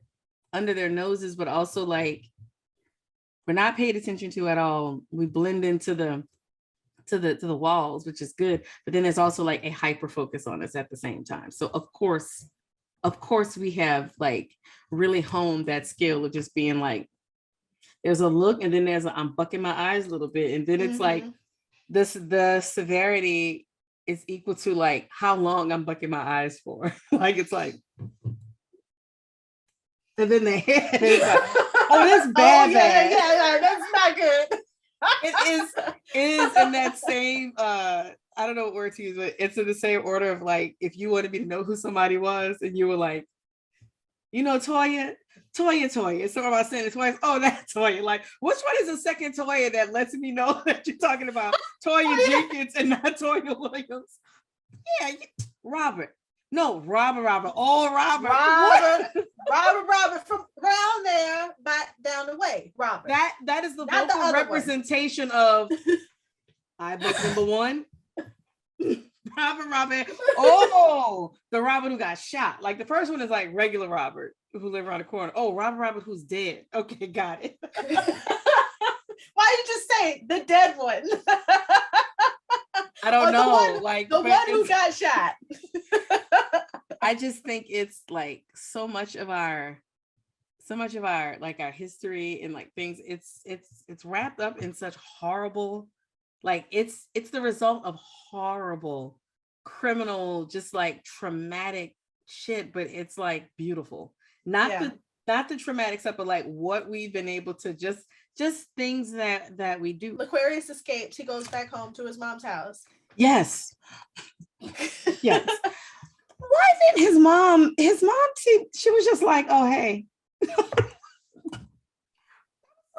their noses, but also like we're not paid attention to at all. We blend into the walls, which is good, but then there's also like a hyper focus on us at the same time. So of course we have like really honed that skill of just being like, there's a look, and then there's I'm bucking my eyes a little bit, and then it's like the severity is equal to like how long I'm bucking my eyes for. Like it's like, and then the head is like, oh, that's bad. Yeah, that's not good. It is in that same I don't know what word to use, but it's in the same order of like, if you wanted me to know who somebody was and you were like, Toya. So am I saying it twice? Oh, that Toya. Like, which one is the second Toya that lets me know that you're talking about Toya Jenkins and not Toya Williams? Yeah, Robert. No, Robert. Oh, Robert from around there, back down the way. Robert. That is the vocal representation of I book number 1. Robert. Oh, the Robert who got shot. Like the first one is like regular Robert who lived around the corner. Oh, Robert who's dead. Okay, got it. Why you just say the dead one? I don't know. The one who got shot. I just think it's like so much of our like our history and like things. It's wrapped up in such horrible. Like it's the result of horrible, criminal, just like traumatic shit, but it's like beautiful. Not the traumatic stuff, but like what we've been able to just things that we do. Aquarius escapes. He goes back home to his mom's house. Yes. Yes. Why didn't his mom she was just like, oh hey.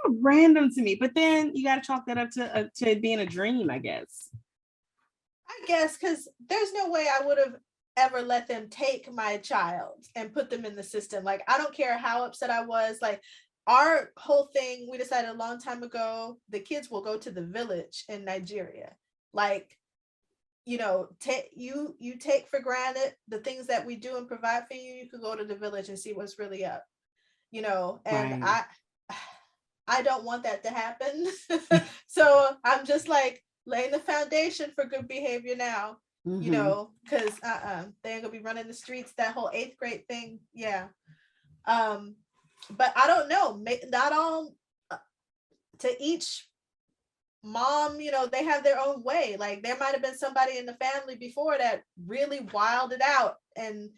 Random to me, but then you got to chalk that up to it being a dream, I guess. Because there's no way I would have ever let them take my child and put them in the system. Like, I don't care how upset I was. Like, our whole thing, we decided a long time ago, the kids will go to the village in Nigeria. Like, you take for granted the things that we do and provide for you. You could go to the village and see what's really up, and right. I don't want that to happen. So I'm just like laying the foundation for good behavior now, because they ain't gonna be running the streets, that whole 8th grade thing. Yeah. But I don't know, not all to each mom, they have their own way. Like there might have been somebody in the family before that really wilded out and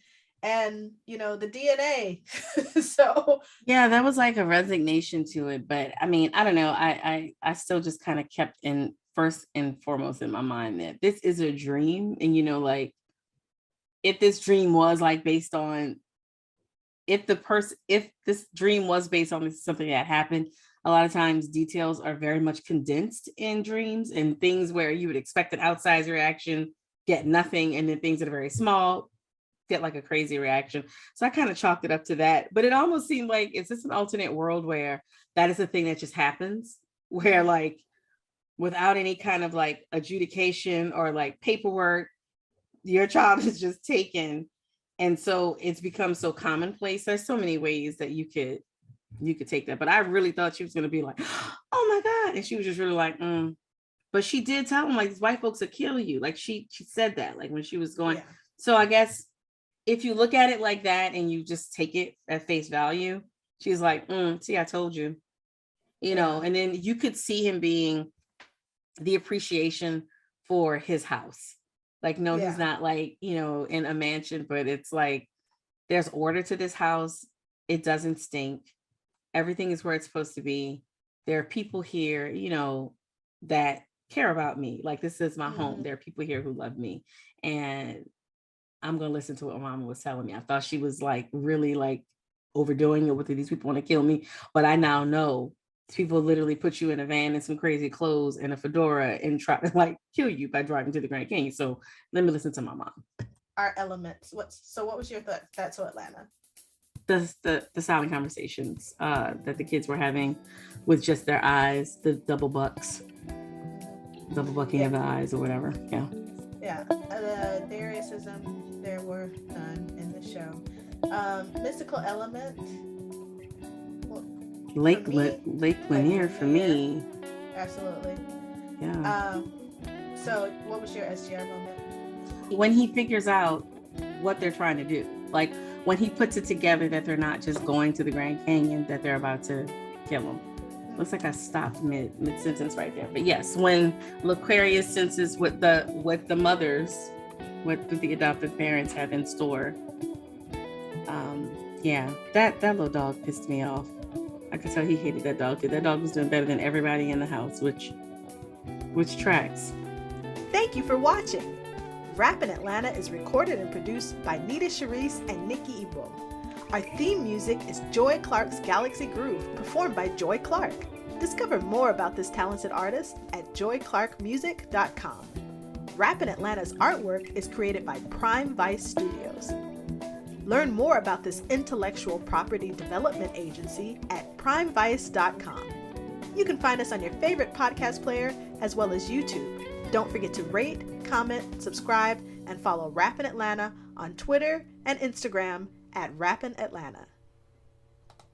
the DNA. So Yeah, that was like a resignation to it. But I mean, I don't know. I still just kind of kept in first and foremost in my mind that this is a dream. And like if this dream was like based on if this dream was based on something that happened, a lot of times details are very much condensed in dreams, and things where you would expect an outsized reaction get nothing, and then things that are very small get like a crazy reaction. So I kind of chalked it up to that. But it almost seemed like, is this an alternate world where that is a thing that just happens, where like without any kind of like adjudication or like paperwork, your child is just taken, and so it's become so commonplace. There's so many ways that you could take that, but I really thought she was going to be like, oh my god, and she was just really like but she did tell him like, these white folks will kill you, like she said that like when she was going. So I guess if you look at it like that and you just take it at face value, she's like, see, I told you, and then you could see him being the appreciation for his house. Like, no, he's not like, in a mansion, but it's like, there's order to this house. It doesn't stink. Everything is where it's supposed to be. There are people here, that care about me. Like, this is my home. There are people here who love me. And I'm going to listen to what Mama was telling me. I thought she was like really like overdoing it with these people want to kill me. But I now know people literally put you in a van and some crazy clothes and a fedora and try to like kill you by driving to the Grand Canyon. So let me listen to my mom. Our elements. What was your thoughts on Atlanta? The silent conversations that the kids were having with just their eyes, the double bucking of the eyes or whatever. Dariusism, there were none in the show. Mystical element. Lake Lanier for me. Absolutely. Yeah. So what was your SGR moment? When he figures out what they're trying to do. Like when he puts it together that they're not just going to the Grand Canyon, that they're about to kill him. Looks like I stopped mid-sentence right there. But yes, when L'Aquarius senses what the mothers, what the adoptive parents have in store. That little dog pissed me off. I could tell he hated that dog too. That dog was doing better than everybody in the house, which tracks. Thank you for watching. Rappin' Atlanta is recorded and produced by Nita Sharice and Nikki Ebo. Our theme music is Joy Clark's Galaxy Groove, performed by Joy Clark. Discover more about this talented artist at joyclarkmusic.com. Rappin' Atlanta's artwork is created by Prime Vice Studios. Learn more about this intellectual property development agency at primevice.com. You can find us on your favorite podcast player as well as YouTube. Don't forget to rate, comment, subscribe, and follow Rappin' Atlanta on Twitter and Instagram at Rappin' Atlanta.